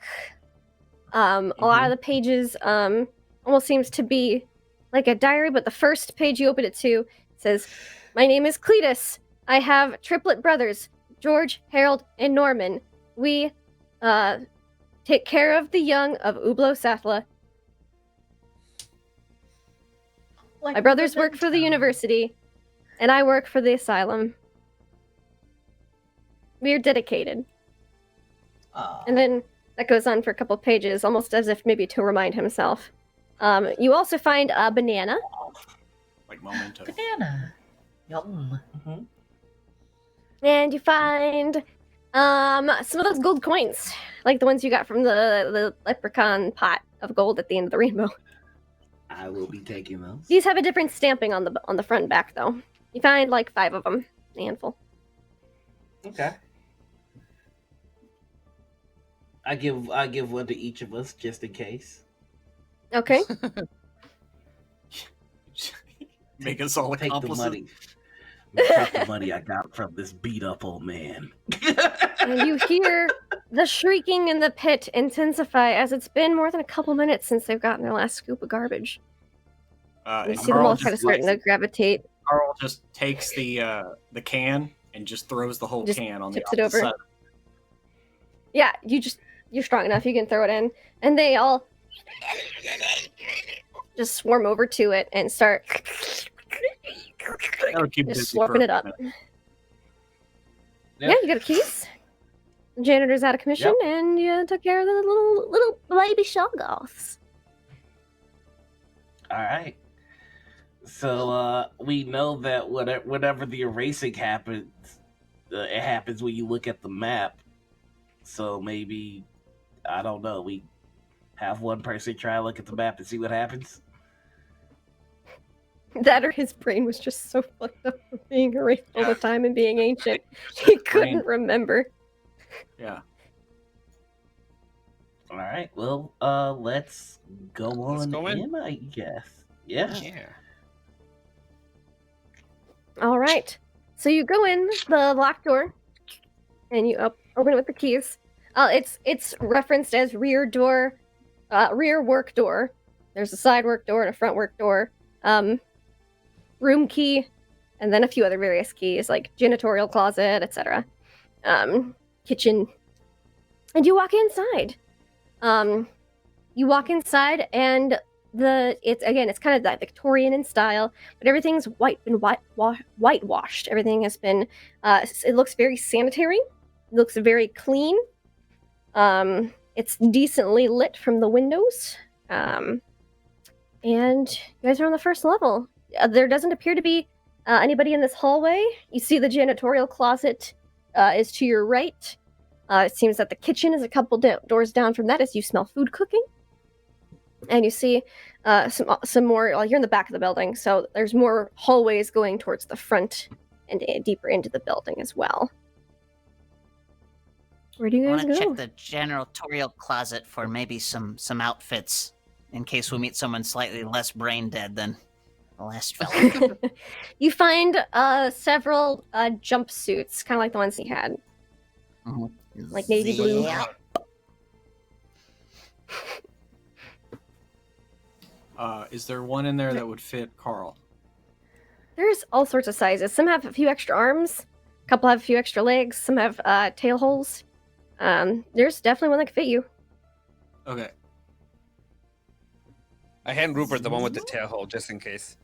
A lot of the pages almost seems to be like a diary, but the first page you open it to says, "My name is Cletus. I have triplet brothers, George, Harold, and Norman. We take care of the young of Ublo-Sathla. My brothers work for the university, and I work for the asylum. We are dedicated." And then that goes on for a couple pages, almost as if maybe to remind himself. You also find a banana. Like Memento. Banana. Yum. And you find some of those gold coins, like the ones you got from the leprechaun pot of gold at the end of the rainbow. I will be taking those. These have a different stamping on the front and back, though. You find like 5 of them, a handful. Okay. I give one to each of us just in case. Okay. Make us all Take the accomplices. money. Take the money I got from this beat up old man. And you hear the shrieking in the pit intensify as it's been more than a couple minutes since they've gotten their last scoop of garbage. You And see them Carl all kind of just starting to gravitate. Carl just takes the can and just throws the whole Just can on the tips it opposite over. side. Yeah, you're strong enough, you can throw it in. And they all just swarm over to it and start That'll keep just busy for slurping a it up. minute. Yeah, you got a keys. The janitor's out of commission, and you took care of the little baby shoggoths. All right. So we know that whenever the erasing happens, it happens when you look at the map. So maybe, I don't know, we have one person try to look at the map and see what happens. That or his brain was just so fucked up from being erased all the time and being ancient. He couldn't remember. Yeah. All right. Well, let's go on go in. I guess. Yeah. Yeah. All right. So you go in the locked door, and you open it with the keys. It's referenced as rear door rear work door. There's a side work door and a front work door. Room key, and then a few other various keys like janitorial closet, etc. Kitchen, and you walk inside. You walk inside, and it's kind of that Victorian in style, but everything's whitewashed. Everything has been. It looks very sanitary. It looks very clean. It's decently lit from the windows. And you guys are on the first level. There doesn't appear to be anybody in this hallway. You see the janitorial closet is to your right. It seems that the kitchen is a couple doors down from that as you smell food cooking. And you see some more, well, you're in the back of the building, so there's more hallways going towards the front and deeper into the building as well. Where do you I guys want to go? check the janitorial closet for maybe some outfits in case we meet someone slightly less brain dead than the last fella. You find several jumpsuits, kind of like the ones he had. Like navy blue. Yeah. Is there one in there that would fit Carl? There's all sorts of sizes. Some have a few extra arms, a couple have a few extra legs, some have tail holes. There's definitely one that can fit you. Okay. I hand Rupert the one with the tail hole just in case.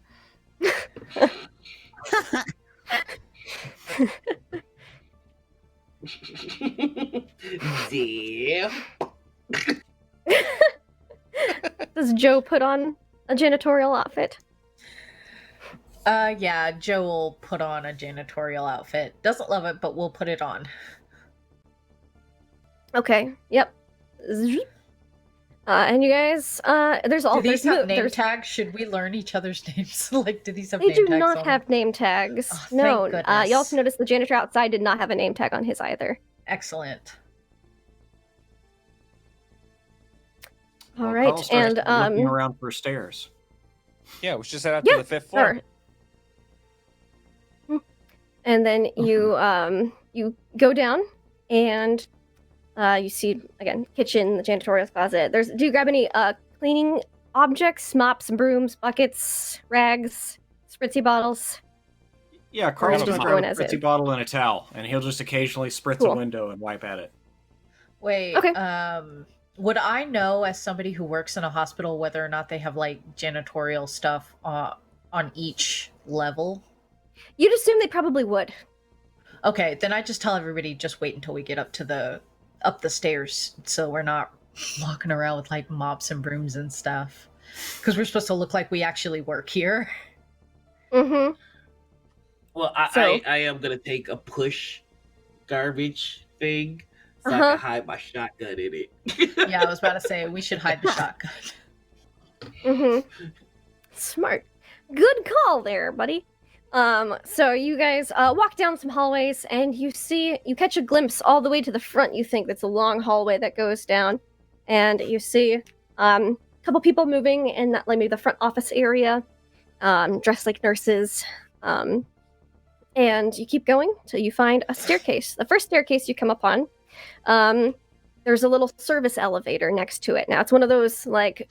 Damn. Does Joe put on a janitorial outfit? Yeah, Joe will put on a janitorial outfit. Doesn't love it, but we'll put it on. Okay, yep. And you guys, there's all Do these there's have name there's- tags? Should we learn each other's names? Like, do these have They name do tags not on have name tags. Oh, thank No. goodness. You also notice the janitor outside did not have a name tag on his either. Excellent. All Well, right, Carl starts and looking around for stairs. Yeah, we should set out Yeah, to the 5th floor. sure. And then you you go down and you see again kitchen, the janitorial closet. Do you grab any cleaning objects, mops, brooms, buckets, rags, spritzy bottles? Yeah, Carl's Just going to going grab a as is. spritzy bottle and a towel, and he'll just occasionally spritz a Cool. window and wipe at it. Wait, Okay. Would I know as somebody who works in a hospital whether or not they have like janitorial stuff on each level? You'd assume they probably would. Okay, then I just tell everybody just wait until we get up the stairs so we're not walking around with like mops and brooms and stuff. Because we're supposed to look like we actually work here. Mm-hmm. Well, So- I am gonna take a push garbage thing so I Uh-huh. can hide my shotgun in it. Yeah, I was about to say we should hide the shotgun. Mm-hmm. Smart. Good call there, buddy. So you guys walk down some hallways and you catch a glimpse all the way to the front. You think that's a long hallway that goes down, and you see a couple people moving in that, like maybe the front office area, dressed like nurses. And you keep going till you find a staircase. The first staircase you come upon, there's a little service elevator next to it. Now it's one of those like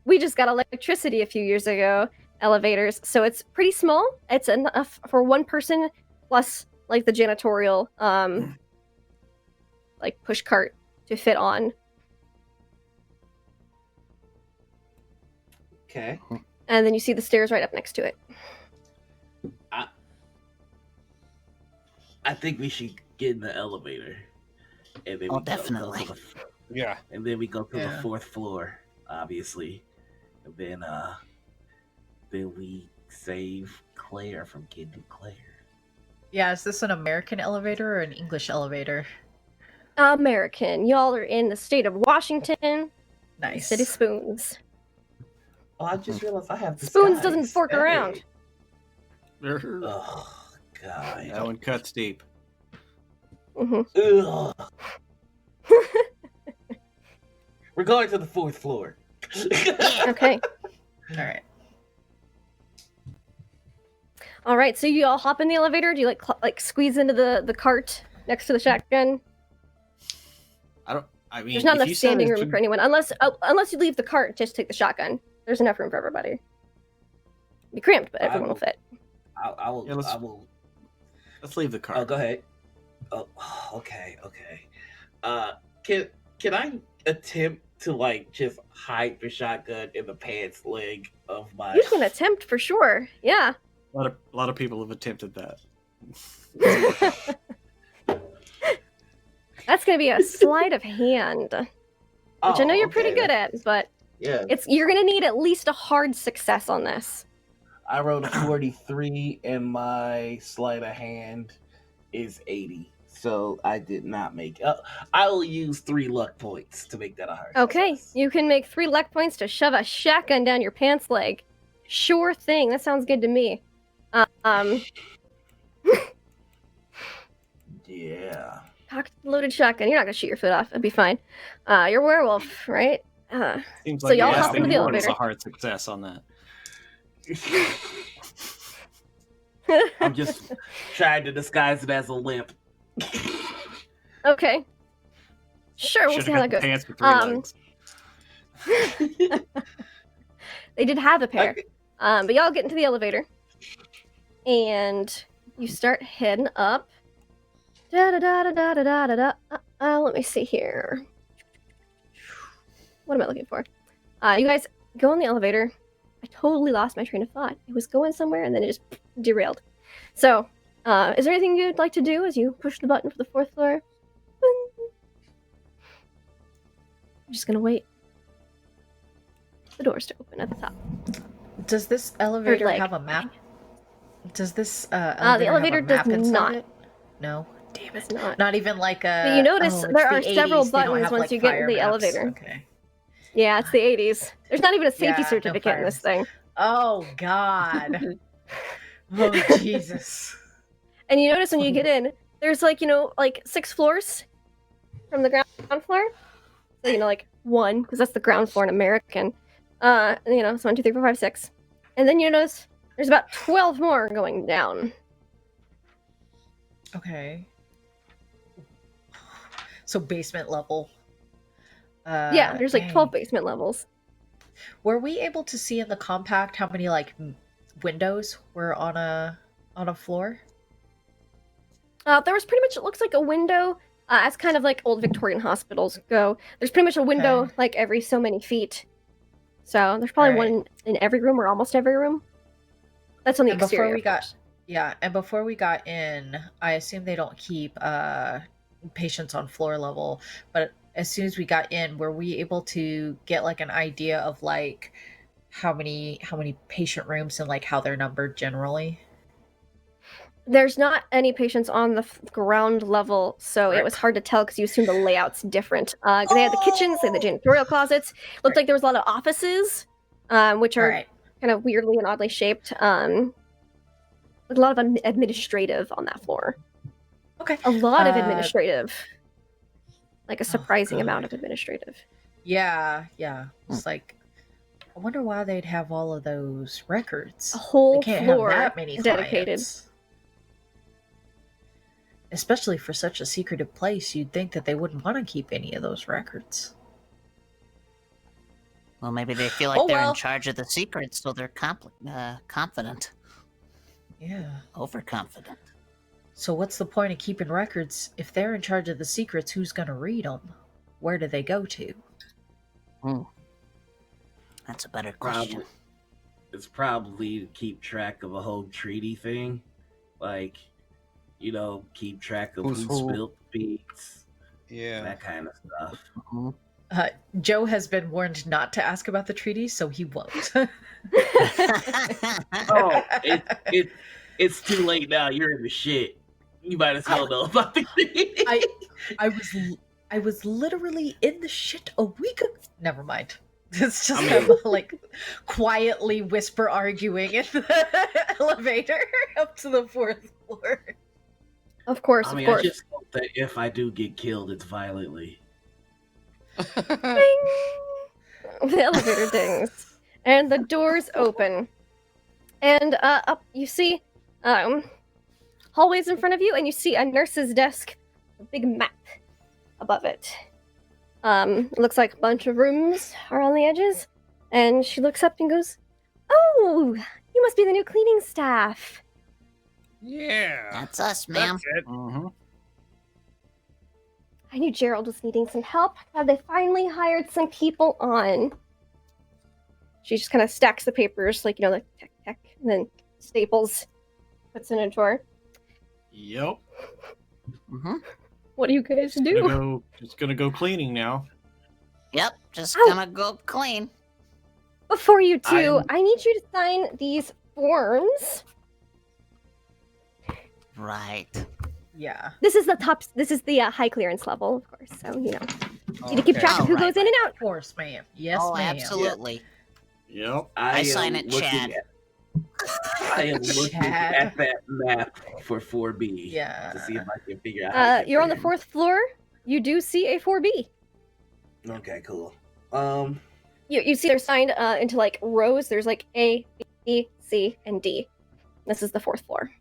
we just got electricity a few years ago elevators, so it's pretty small. It's enough for one person plus like the janitorial like push cart to fit on. Okay. And then you see the stairs right up next to it. I think we should get in the elevator. And then Oh, we go definitely. to Yeah. and then we go to Yeah. the 4th floor, obviously. And then we save Claire from getting Claire. Yeah, is this an American elevator or an English elevator? American. Y'all are in the state of Washington, Nice. City Spoons. Oh, I just realized I have Spoons disguise. doesn't fork Hey. around. Oh God. That one cuts deep. Hmm. Ugh. We're going to the 4th floor. Okay. All right. All right. So you all hop in the elevator. Do you like squeeze into the cart next to the shotgun? I I mean, There's not if enough you said standing it's room for anyone, unless you leave the cart, just take the shotgun. There's enough room for everybody. It'll be cramped, but everyone will fit. I will. Yeah, I will. let's leave the car. Oh, go ahead. Oh, okay. Can I attempt to like just hide the shotgun in the pants leg of my? You can attempt for sure. Yeah. A lot of people have attempted that. That's gonna be a sleight of hand, which I know you're pretty good at, but Yeah. you're gonna need at least a hard success on this. I rolled a 43, and my sleight of hand is 80. So I did not make. I will use 3 luck points to make that a hard. Okay, success. you can make 3 luck points to shove a shotgun down your pants leg. Sure thing. That sounds good to me. Yeah. Cocked loaded shotgun. You're not gonna shoot your foot off. It'd be fine. You're a werewolf, right? Seems So like y'all the hop last into thing the you want is elevator. a hard success on that. I'm just trying to disguise it as a limp. Okay. Sure, we'll Should've see how that got the goes. pants with 3 legs. They did have a pair. Okay. But y'all get into the elevator. And you start heading up. Let me see here. What am I looking for? You guys go on the elevator. I totally lost my train of thought. It was going somewhere and then it just derailed. So, is there anything you'd like to do as you push the button for the 4th floor? I'm just gonna wait. The doors to open at the top. Does this elevator leg. have a map? Does this The elevator elevator have a map does inside not. it? No. Damn It's it. not. Not even like a. But you notice oh, it's there the are several 80s, they don't buttons have, once like, you get in fire the maps. elevator. Okay. Yeah, it's the 80s. There's not even a safety Yeah, no certificate in this thing. Oh God. Oh Jesus. And you notice when you get in, there's like 6 floors from the ground floor. So like 1, because that's the ground floor in American. So 1, 2, 3, 4, 5, 6. And then you notice there's about 12 more going down. Okay. So basement level. Yeah, there's like dang. 12 basement levels. Were we able to see in the compact how many windows were on a floor? There was pretty much, it looks like a window, as kind of like old Victorian hospitals go. There's pretty much a window Okay. like every so many feet. So there's probably Right. one in every room or almost every room. That's on the And exterior. before we of got course. Yeah, and before we got in, I assume they don't keep patients on floor level, but as soon as we got in, were we able to get like an idea of like how many patient rooms and like how they're numbered generally? There's not any patients on the ground level, so it Right. was hard to tell because you assume the layout's different. They had the kitchens, they had the janitorial closets. Looked like there was a lot of offices, which are Right. kind of weirdly and oddly shaped. With a lot of administrative on that floor. Okay. A lot of administrative. Like a surprising good. amount of administrative. Yeah. It's like I wonder why they'd have all of those records. A whole They can't floor have that many dedicated. clients. Especially for such a secretive place, you'd think that they wouldn't want to keep any of those records. Well, maybe they feel like Oh, they're well. in charge of the secrets, so they're confident, Yeah. overconfident. So what's the point of keeping records if they're in charge of the secrets? Who's going to read them? Where do they go to? That's a better question. It's probably to keep track of a whole treaty thing, like keep track of Who's who who. spilled the beans, Yeah. that kind of stuff. Joe has been warned not to ask about the treaty, so he won't. Oh, it's too late now. You're in the shit. You might as well know about the treaty. I was literally in the shit a week ago. Never mind. It's just I them, like quietly whisper arguing in the elevator up to the 4th floor. Of course, I mean, of course. I just hope that if I do get killed, it's violently. Ding! The elevator dings. And the doors open. And up you see hallways in front of you, and you see a nurse's desk, a big map above it. It looks like a bunch of rooms are on the edges. And she looks up and goes, "Oh, you must be the new cleaning staff." Yeah. That's us, ma'am. That's it. Mm-hmm. I knew Gerald was needing some help. Glad they finally hired some people on. She just kind of stacks the papers, like, like tech, tech, and then staples, puts in a drawer. Yep. Mm-hmm. What do you guys do? Just gonna go cleaning now. Yep, just Oh. gonna go clean. Before you two, I need you to sign these forms. Right. Yeah. This is the high clearance level, of course. So, need to keep track of who goes in and out. Of course, ma'am. Yes, Oh, ma'am. absolutely. Yep. I sign it, Chad. I am looking Chad. at that map for 4B. Yeah. To see if I can figure out. how to get You're on the there. 4th floor. You do see a 4B. Okay, cool. You see they're signed into like rows. There's like A, B, C, and D. This is the 4th floor.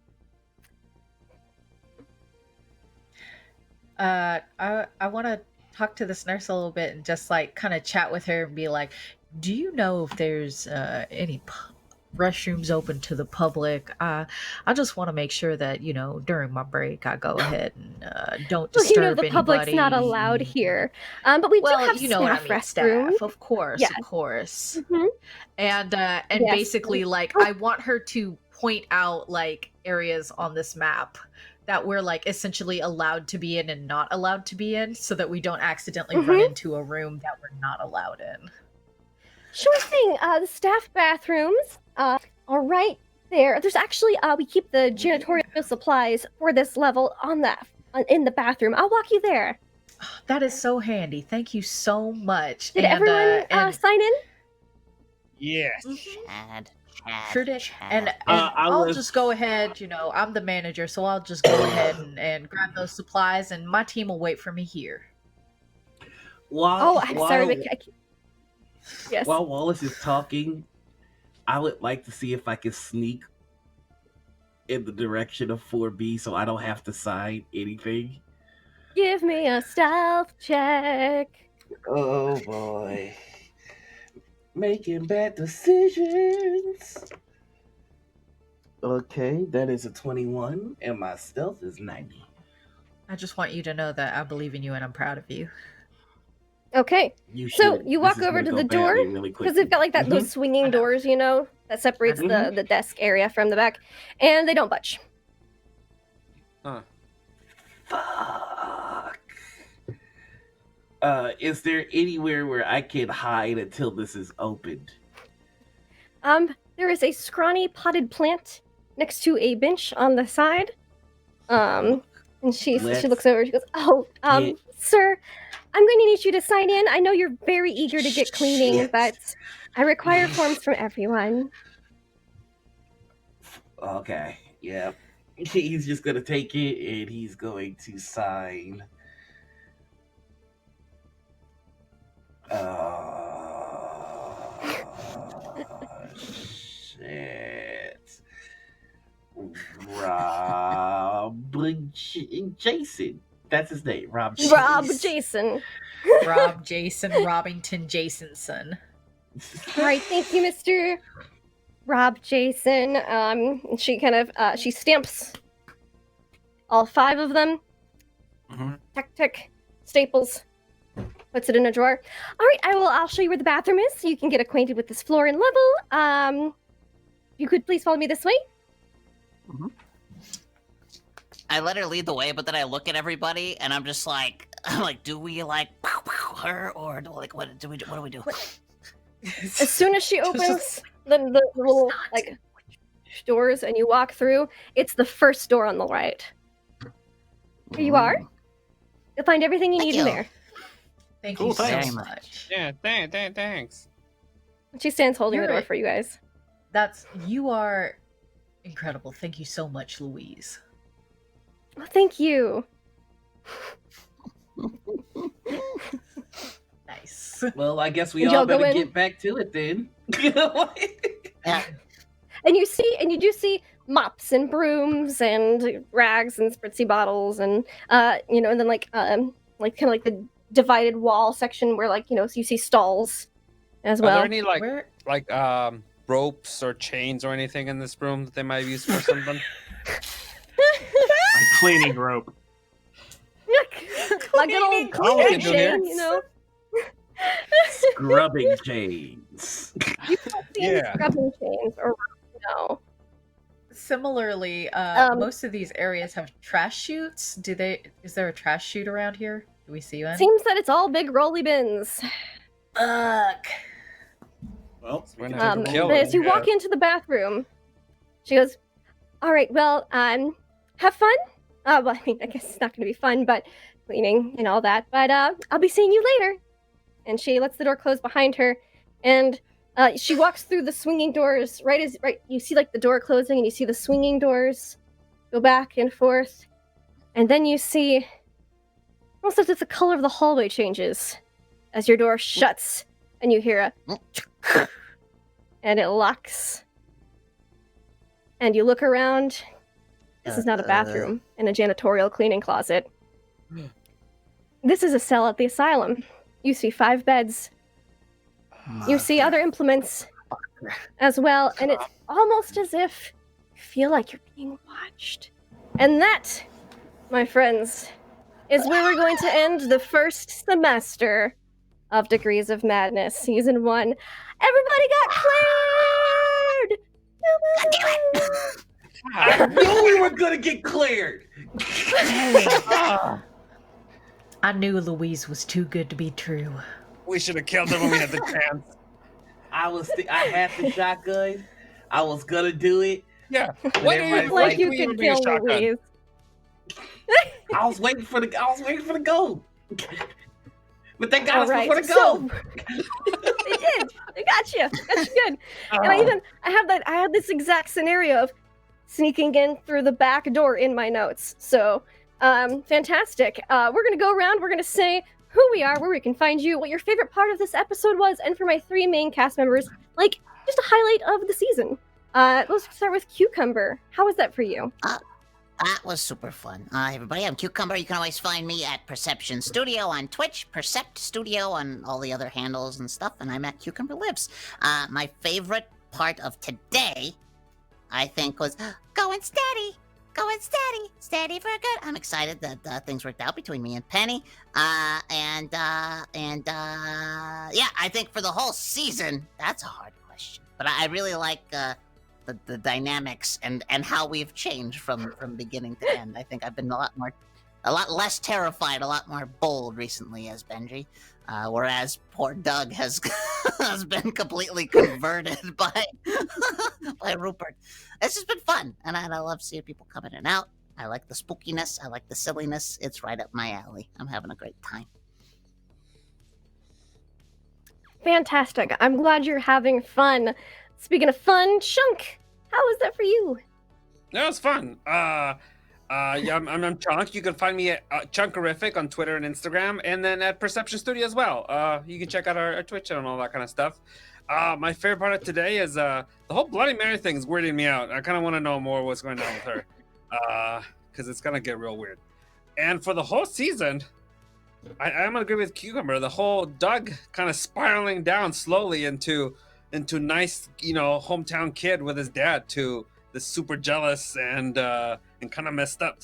I want to talk to this nurse a little bit and just like kind of chat with her and be like, do you know if there's any restrooms open to the public? I just want to make sure that during my break I go ahead and don't Well, disturb the public's not allowed anybody. here, but we do Well, have you know what I staff mean, restrooms. staff, of course, Yeah. of course. Mhm. And Yes. basically, like, I want her to point out like areas on this map that we're like essentially allowed to be in and not allowed to be in, so that we don't accidentally run into a room that we're not allowed in. Sure thing. The staff bathrooms are right there. There's actually we keep the janitorial supplies for this level in the bathroom. I'll walk you there. That is so handy. Thank you so much. Did everyone sign in? Yes. Chad. Sure did. Chad. And I I'll was- just go ahead, I'm the manager, so I'll just go ahead and grab those supplies, and my team will wait for me here. While, I'm sorry. while- Yes. While Wallace is talking, I would like to see if I can sneak in the direction of 4B so I don't have to sign anything. Give me a stealth check. Oh boy. Making bad decisions. Okay, that is a 21, and my stealth is 90. I just want you to know that I believe in you and I'm proud of you. Okay. You So should. you This walk is over gonna to go the door, badly really because they've got like that quickly. those swinging I know. doors, that separates Mhm. the desk area from the back, and they don't budge. Fuck. Is there anywhere where I can hide until this is opened? There is a scrawny potted plant next to a bench on the side. And she looks over. She goes, "Oh, get- sir, I'm going to need you to sign in. I know you're very eager to get cleaning, Shit. but I require forms from everyone." Okay, yeah. He's just gonna take it and he's going to sign. Shit. Jason. That's his name. Rob Jason. Rob Jason. Rob Jason Robington Jasonson. All right, thank you, Mr. Rob Jason. She kind of she stamps all 5 of them. Mhm. Tick, staples, puts it in a drawer. All right, I'll show you where the bathroom is, so you can get acquainted with this floor and level. You could please follow me this way. I let her lead the way, but then I look at everybody and I'm like, do we like pow, pow her or like what do we do? What do we do? As soon as she opens the little like doors and you walk through, it's the first door on the right. Here you are. You'll find everything you Thank need in you. there. Thank Cool, you so thanks. much. Yeah, thanks. She stands holding You're the door right. for you guys. You are incredible. Thank you so much, Louise. Oh, thank you. Nice. Well, I guess we Did all y'all go better in? get back to it then. Yeah. And you do see mops and brooms and rags and spritzy bottles and and then like kind of like the divided wall section where, like, so you see stalls as Are well. there any Where- ropes or chains or anything in this room that they might use for something? A cleaning rope. Like an old Oh, we cleaning can do here. chain, Scrubbing chains. You don't see any Yeah. scrubbing chains or no. Similarly, most of these areas have trash chutes. Is there a trash chute around here? Do we see one? Seems that it's all big rolly bins. Fuck. Well, We're we not can gonna take a kill walk. it. As you walk into the bathroom, she goes, "All right, well, have fun. Well, I mean, I guess it's not going to be fun, but cleaning and all that. But I'll be seeing you later." And she lets the door close behind her, and she walks through the swinging doors. Right, you see like the door closing, and you see the swinging doors go back and forth, and then you see almost as if the color of the hallway changes as your door shuts, and you hear a and it locks. And you look around. This is not a bathroom and a janitorial cleaning closet. This is a cell at the asylum. You see 5 beds. You see other implements as well, and it's almost as if you feel like you're being watched. And that, my friends, is where we're going to end the first semester of Degrees of Madness, Season 1. Everybody got cleared! I knew we were gonna get cleared. I knew Louise was too good to be true. We should have killed him when we had the chance. I had the shotgun. I was gonna do it. Yeah. But Why do everybody's you Like think you we could would be a kill shotgun? Louise. I was waiting for the goal. But they got us Alright, before the so- goal. They did. They got you. Got you good. And I had this exact scenario of sneaking in through the back door in my notes. So, fantastic. We're gonna go around. We're gonna say who we are, where we can find you, what your favorite part of this episode was, and for my 3 main cast members, like just a highlight of the season. Let's start with Cucumber. How was that for you? That was super fun. Everybody, I'm Cucumber. You can always find me at Perception Studio on Twitch, Percept Studio on all the other handles and stuff, and I'm at Cucumber Lives. My favorite part of today, I think, was going steady for good. I'm excited that things worked out between me and Penny. Yeah, I think for the whole season, that's a hard question. But I really like the dynamics and how we've changed from beginning to end. I think I've been a lot less terrified, a lot more bold recently as Benji, whereas poor Doug has has been completely converted by Rupert. It's just been fun, and I love seeing people come in and out. I like the spookiness. I like the silliness. It's right up my alley. I'm having a great time. Fantastic. I'm glad you're having fun. Speaking of fun, Chunk, how was that for you? That was fun. Yeah, I'm Chunk. You can find me at Chunkerific on Twitter and Instagram, and then at Perception Studio as well. You can check out our Twitch channel and all that kind of stuff. My favorite part of today is the whole Bloody Mary thing is weirding me out. I kind of want to know more what's going on with her, because it's gonna get real weird. And for the whole season, I'm gonna agree with Cucumber. The whole Doug kind of spiraling down slowly into nice, hometown kid with his dad to this super jealous and kind of messed up.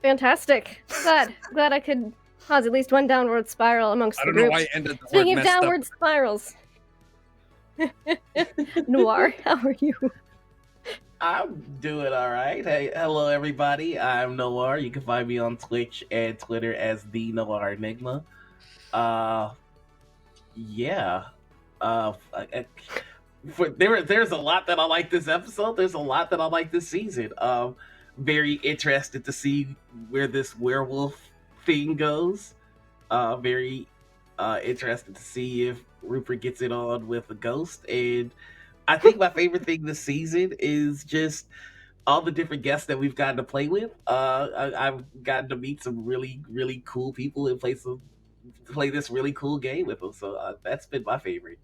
Fantastic. Glad I could cause at least one downward spiral amongst I the don't know group. why I ended the word Speaking of messed up. downward spirals. Noir, how are you? I'm doing all right. Hey, hello everybody. I'm Noir. You can find me on Twitch and Twitter as the Noir Enigma. Yeah. There's a lot that I like this episode. There's a lot that I like this season. Very interested to see where this werewolf thing goes. Very interested to see if Rupert gets it on with a ghost. And I think my favorite thing this season is just all the different guests that we've gotten to play with. I've gotten to meet some really, really cool people and play this really cool game with them. So that's been my favorite.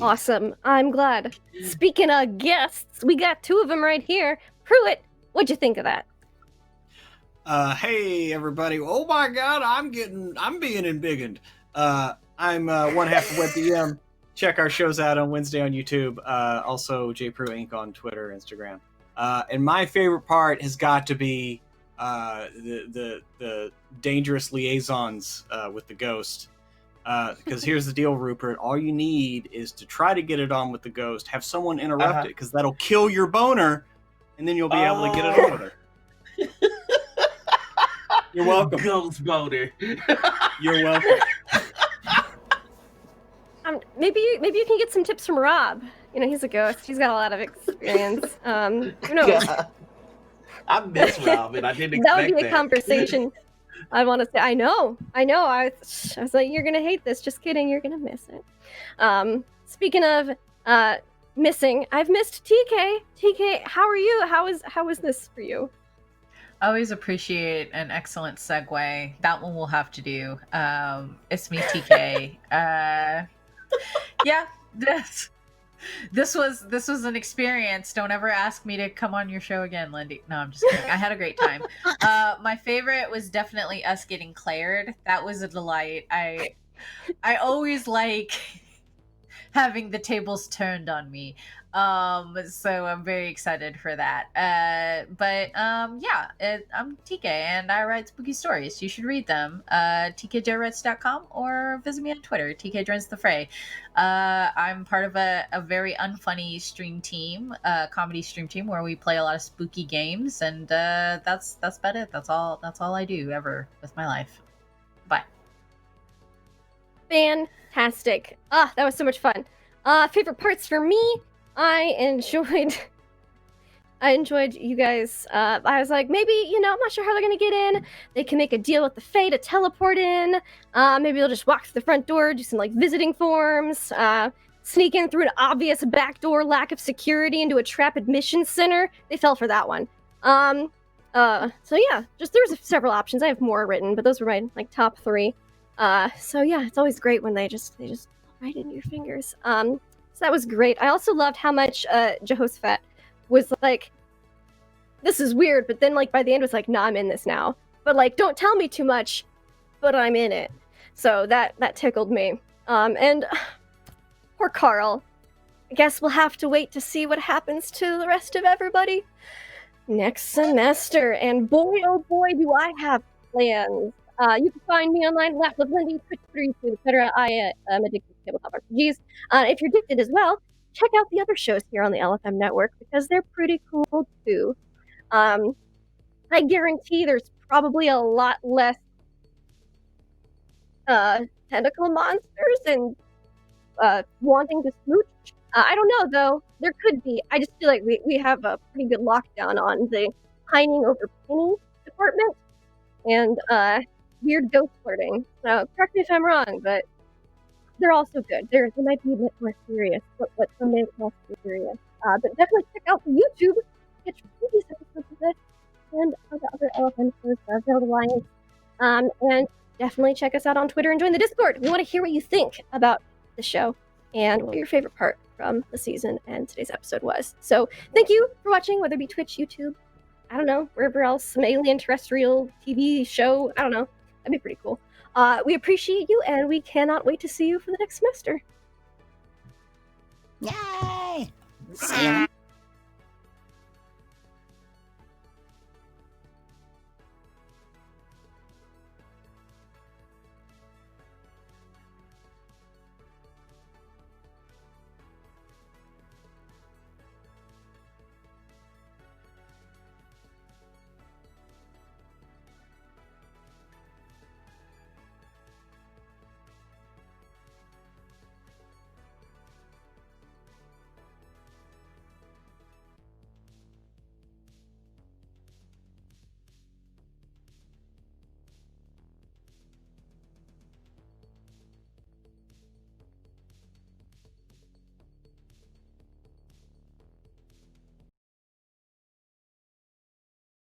Awesome. I'm glad. Speaking of guests, we got 2 of them right here. Pruitt, What'd you think of that? Hey everybody! Oh my God, I'm being embiggened. I'm one half of WebDM. Check our shows out on Wednesday on YouTube. Also, JPro Inc. on Twitter, Instagram. And my favorite part has got to be the dangerous liaisons with the ghost. Because here's the deal, Rupert. All you need is to try to get it on with the ghost. Have someone interrupt it, because that'll kill your boner, and then you'll be able to get it on with her. You're welcome. Ghost boner. You're welcome. Maybe you can get some tips from Rob. You know, he's a ghost. He's got a lot of experience. Who knows? God. I miss Rob, and I didn't expect That would be a conversation. I want to say, I know. I was like, you're gonna hate this. Just kidding. You're gonna miss it. Speaking of missing, I've missed TK. TK, how are you? How is this for you? Always appreciate an excellent segue. That one we'll have to do. It's me, TK. Yeah, this was an experience. Don't ever ask me to come on your show again, Lindy. No, I'm just kidding. I had a great time. My favorite was definitely us getting claired. That was a delight. I always like having the tables turned on me. So I'm very excited for that. I'm TK and I write spooky stories. You should read them. TKJwrites.com or visit me on Twitter. TK joins the fray. I'm part of a very unfunny stream team, comedy stream team where we play a lot of spooky games, and that's about it. That's all I do ever with my life. Bye. Fantastic. That was so much fun. Favorite parts for me? I enjoyed you guys. I was like, maybe, I'm not sure how they're gonna get in. They can make a deal with the Fae to teleport in. Maybe they'll just walk through the front door, do some visiting forms, sneak in through an obvious backdoor lack of security into a trap admissions center. They fell for that one. So yeah, there's several options. I have more written, but those were my top 3. So yeah, it's always great when they just right into your fingers. So that was great. I also loved how much Jehoshaphat was like, this is weird, but then by the end was like, nah, I'm in this now. But don't tell me too much, but I'm in it. So that tickled me. And poor Carl. I guess we'll have to wait to see what happens to the rest of everybody next semester. And boy, oh boy, do I have plans. You can find me online, Laugh with Lindy, Twitch, Twitter, YouTube, etc. I am addicted to tabletop RPGs. If you're addicted as well, check out the other shows here on the LFM network because they're pretty cool too. I guarantee there's probably a lot less tentacle monsters and wanting to smooch. I don't know though. There could be. I just feel like we have a pretty good lockdown on the pining over penny department and weird ghost flirting. So correct me if I'm wrong, but they're also good. They might be a bit more serious, but some may be less serious. But definitely check out the YouTube to get previous episodes of this and the other LFM shows, Zelda Alliance. And definitely check us out on Twitter and join the Discord. We want to hear what you think about the show and what your favorite part from the season and today's episode was. So thank you for watching, whether it be Twitch, YouTube, I don't know, wherever else, some alien terrestrial TV show, I don't know. That'd be pretty cool. We appreciate you, and we cannot wait to see you for the next semester. Yay! See you.